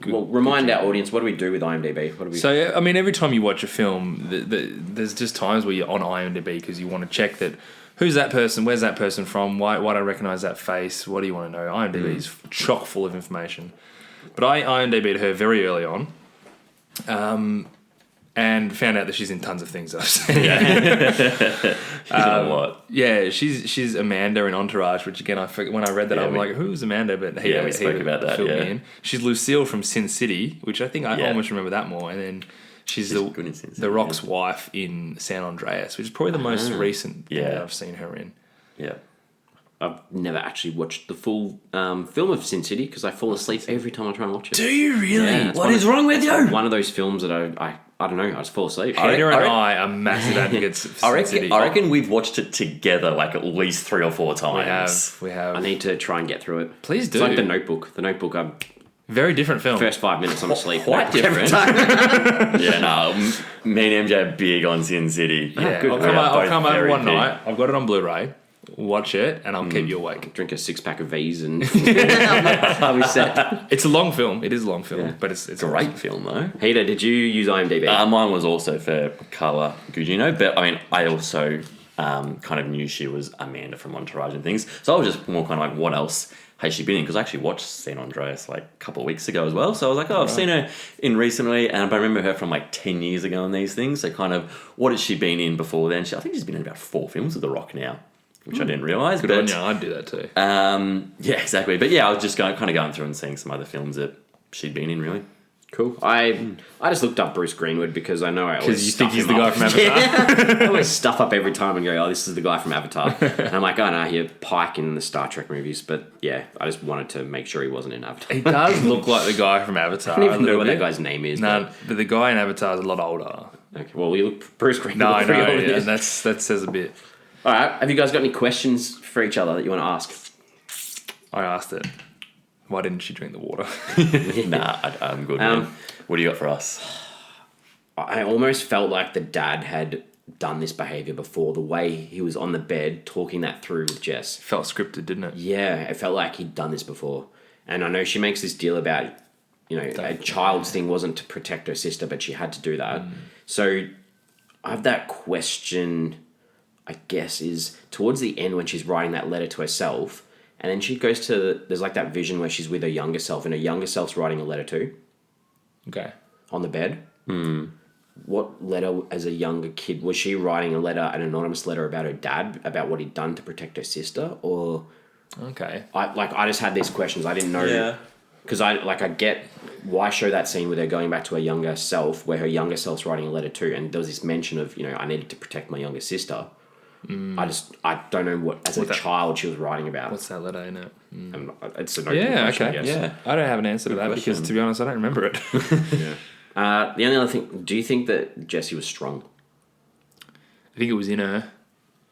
Well, remind our audience, what do we do with IMDb? So, I mean, every time you watch a film, there's just times where you're on IMDb because you want to check that who's that person, where's that person from, why do I recognise that face, what do you want to know? IMDb is chock full of information. But I IMDb'd her very early on and found out that she's in tons of things that I've seen. She's in a lot. Yeah, she's Amanda in Entourage, which again, when I read that, I'm like, who's Amanda? But we spoke about that, filled me in. She's Lucille from Sin City, which I think I almost remember that more. And then she's the Rock's wife in San Andreas, which is probably the most recent thing that I've seen her in. Yeah. I've never actually watched the full film of Sin City because I fall asleep every time I try and watch it. Do you really? Yeah, what is wrong with you? One of those films that I don't know, I just fall asleep. Peter and I are massive advocates of Sin City. I reckon we've watched it together like at least 3 or 4 times. We have. I need to try and get through it. Please do. It's like The Notebook. The Notebook, very different film. First 5 minutes I'm asleep. Quite different. Me and MJ are big on Sin City. Yeah, I'll come over one night. I've got it on Blu-ray. Watch it, and I'll keep you awake. Drink a 6-pack of V's and I'll be set. It's a long film. It is a long film, but it's a great film though. Peter, did you use IMDb? Mine was also for Carla Gugino, but I mean, I also kind of knew she was Amanda from Entourage and things, so I was just more kind of like, what else has she been in? Because I actually watched San Andreas like a couple of weeks ago as well, so I was like, I've seen her in recently, and I remember her from like 10 years ago and these things. So kind of, what has she been in before then? I think she's been in about 4 films with The Rock now, which I didn't realise. Good on you, I'd do that too. Yeah, exactly. But yeah, I was just kind of going through and seeing some other films that she'd been in, really. Cool. I just looked up Bruce Greenwood because I know I always you think he's the guy from Avatar? I always stuff up every time and go, oh, this is the guy from Avatar. And I'm like, oh no, he's Pike in the Star Trek movies. But yeah, I just wanted to make sure he wasn't in Avatar. He does look like the guy from Avatar. I don't even know what that guy's name is. No, but the guy in Avatar is a lot older. Okay, well, you look Bruce Greenwood. No, and that says a bit. All right, have you guys got any questions for each other that you want to ask? I asked it. Why didn't she drink the water? Nah, I'm good. Man. What do you got for us? I almost felt like the dad had done this behaviour before. The way he was on the bed talking that through with Jess. Felt scripted, didn't it? Yeah, it felt like he'd done this before. And I know she makes this deal about a child's thing wasn't to protect her sister, but she had to do that. So I have that question, I guess, is towards the end when she's writing that letter to herself, and then she goes to, there's like that vision where she's with her younger self, and her younger self's writing a letter too. Okay. On the bed. What letter as a younger kid? Was she writing a letter, an anonymous letter about her dad, about what he'd done to protect her sister? Or... Okay. I just had these questions. I didn't know... Yeah. Because I get why show that scene with her going back to her younger self, where her younger self's writing a letter too, and there was this mention of, I needed to protect my younger sister. I don't know what a child she was writing about. What's that letter in it? And it's an open question, I guess. Yeah. I don't have an answer to that because, to be honest, I don't remember it. The only other thing, do you think that Jessie was strong? I think it was in her.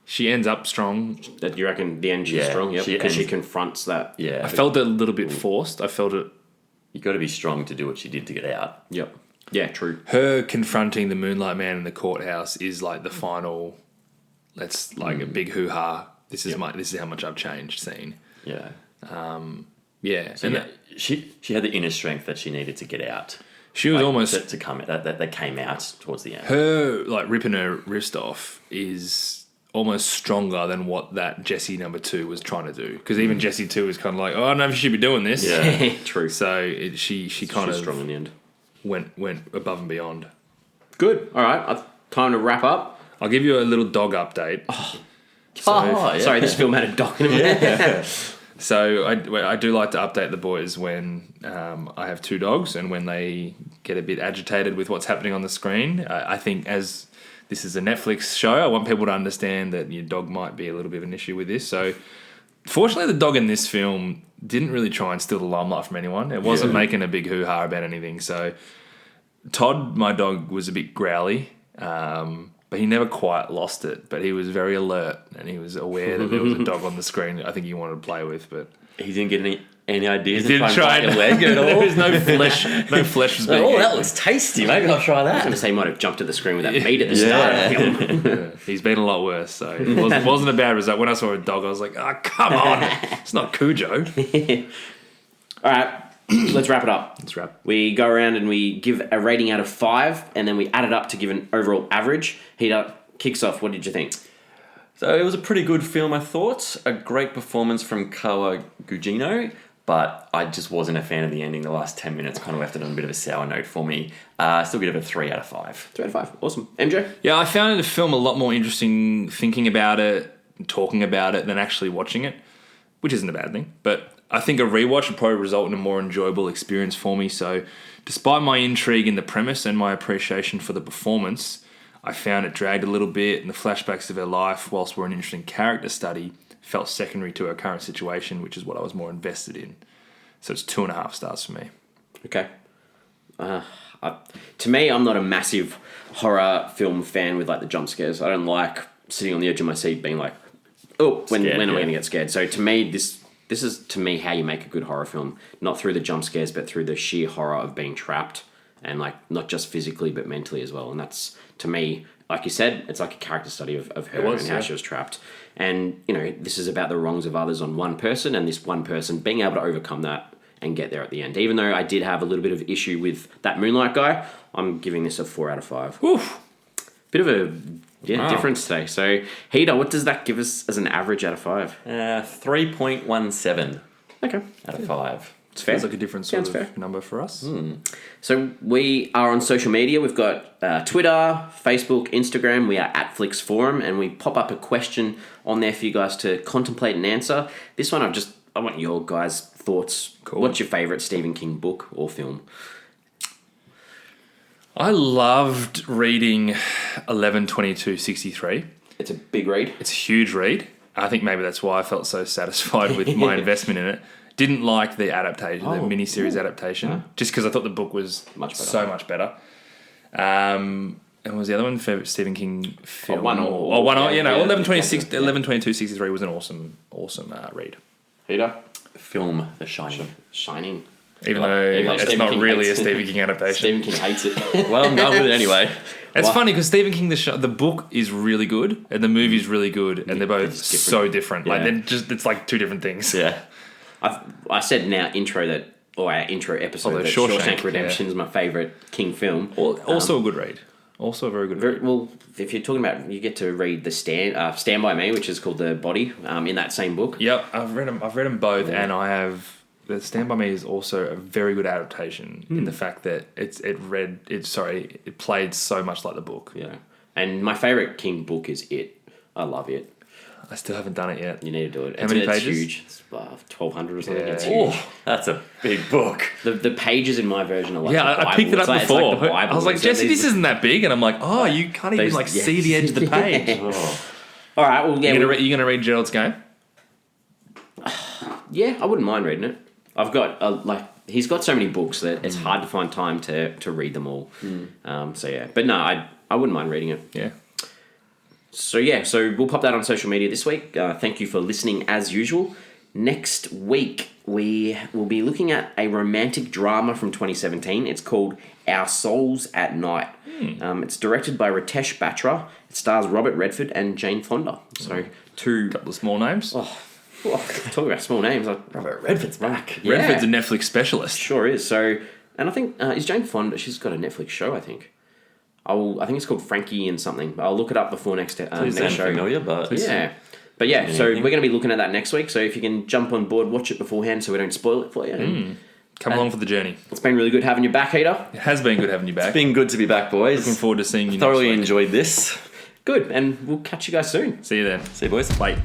She ends up strong. That you reckon the end she's strong? Yep, because she confronts that. Yeah. I felt it a little bit forced. I felt it. You got to be strong to do what she did to get out. Yep. Yeah, true. Her confronting the Moonlight Man in the courthouse is like the final. That's like a big hoo ha. This is how much I've changed. Scene. Yeah. Yeah. So and she had the inner strength that she needed to get out. She was almost to come that came out towards the end. Her ripping her wrist off is almost stronger than what that Jessie number 2 was trying to do. Because even Jessie 2 is kind of like, oh, I don't know if she should be doing this. Yeah, true. So she kind of strong in the end. Went above and beyond. Good. All right. Time to wrap up. I'll give you a little dog update. Sorry, this film had a dog in it. Yeah. So I do like to update the boys when I have 2 dogs and when they get a bit agitated with what's happening on the screen. I think as this is a Netflix show, I want people to understand that your dog might be a little bit of an issue with this. So fortunately, the dog in this film didn't really try and steal the limelight from anyone. It wasn't making a big hoo-ha about anything. So Todd, my dog, was a bit growly, but he never quite lost it. But he was very alert and he was aware that there was a dog on the screen that I think he wanted to play with. But he didn't get any ideas. He didn't try a leg at all. There was no flesh. No flesh was being eaten. That looks tasty. Maybe I'll try I was that. going to say he might have jumped to the screen with that meat at the start of the film. Yeah. He's been a lot worse, so it wasn't a bad result. When I saw a dog, I was like, oh, come on. It's not Cujo. All right, let's wrap it up. Let's wrap. We go around and we give a rating out of 5, and then we add it up to give an overall average. Heater kicks off. What did you think? So it was a pretty good film, I thought. A great performance from Carla Gugino, but I just wasn't a fan of the ending. The last 10 minutes kind of left it on a bit of a sour note for me. Still give it a 3 out of 5. 3 out of 5. Awesome. MJ? Yeah, I found the film a lot more interesting thinking about it, talking about it, than actually watching it, which isn't a bad thing. But I think a rewatch would probably result in a more enjoyable experience for me. So despite my intrigue in the premise and my appreciation for the performance, I found it dragged a little bit, and the flashbacks of her life, whilst were an interesting character study, felt secondary to her current situation, which is what I was more invested in. So it's 2.5 stars for me. Okay. To me, I'm not a massive horror film fan with like the jump scares. I don't like sitting on the edge of my seat being like, oh, when am I going to get scared? So to me, this is to me how you make a good horror film. Not through the jump scares, but through the sheer horror of being trapped, and like not just physically but mentally as well. And that's, to me, like you said, it's like a character study of her and how she was trapped. And, this is about the wrongs of others on one person, and this one person being able to overcome that and get there at the end. Even though I did have a little bit of issue with that Moonlight guy, I'm giving this a 4 out of 5. Oof. Bit of a difference today. So, Heater, what does that give us as an average out of 5? 3.17 Okay. out of 5. It's fair. Feels like a different sort of number for us. So we are on social media. We've got Twitter, Facebook, Instagram. We are at Flix Forum, and we pop up a question on there for you guys to contemplate and answer. This one, I want your guys' thoughts. Cool. What's your favourite Stephen King book or film? I loved reading 11/22/63. It's a big read. It's a huge read. I think maybe that's why I felt so satisfied with my investment in it. Didn't like the adaptation, the miniseries adaptation, just because I thought the book was so much better. And what was the other one? Favorite Stephen King film? 11/22/63 was an awesome read. Heater? Film The Shining. Shining. Even though it's Stephen not King really hates a Stephen King adaptation. Stephen King hates it. Well, I'm going with it anyway. It's funny because Stephen King, the book is really good and the movie is really good, and they're both so different. Like it's like 2 different things. Yeah. I said in our intro that or our intro episode, Although that Shawshank Redemption is my favourite King film. Also a good read. Also a very good read. Well, if you're talking about, you get to read the Stand By Me, which is called The Body, in that same book. Yep, I've read them both, and I have. The Stand By Me is also a very good adaptation in the fact that it played so much like the book. Yeah, and my favourite King book is It. I love It. I still haven't done it yet. You need to do it. How many It's pages? huge. It's 1,200 or something. Yeah. It's huge. Oh, that's a big book. The pages in my version are like Yeah, the Bible. I picked it up It's before. like the Bible. I was like, So Jesse, these- this isn't that big, and I'm like, oh, you can't even Those- see the edge of the page. Oh. All right, well, yeah, You gonna read Gerald's Game? yeah, I wouldn't mind reading it. I've got he's got so many books that it's hard to find time to read them all. So yeah, but no, I wouldn't mind reading it. Yeah. So yeah, so we'll pop that on social media this week. Thank you for listening as usual. Next week we will be looking at a romantic drama from 2017. It's called Our Souls at Night. It's directed by Ritesh Batra. It stars Robert Redford and Jane Fonda. So two. Couple of small names. Talk about small names. Robert Redford's back. Yeah. Redford's a Netflix specialist. Sure is. So, and I think is Jane Fonda. She's got a Netflix show. I think. I think it's called Frankie and something. I'll look it up before next Please next sound show. familiar, but Yeah. But yeah, so Anything? we're going to be looking at that next week. So if you can jump on board, watch it beforehand so we don't spoil it for you. Come along for the journey. It's been really good having you back, Heater. It has been good having you back. it's been good to be back, boys. Looking forward to seeing you Thoroughly next week. enjoyed this. Good, and we'll catch you guys soon. See you then. See you, boys. Bye.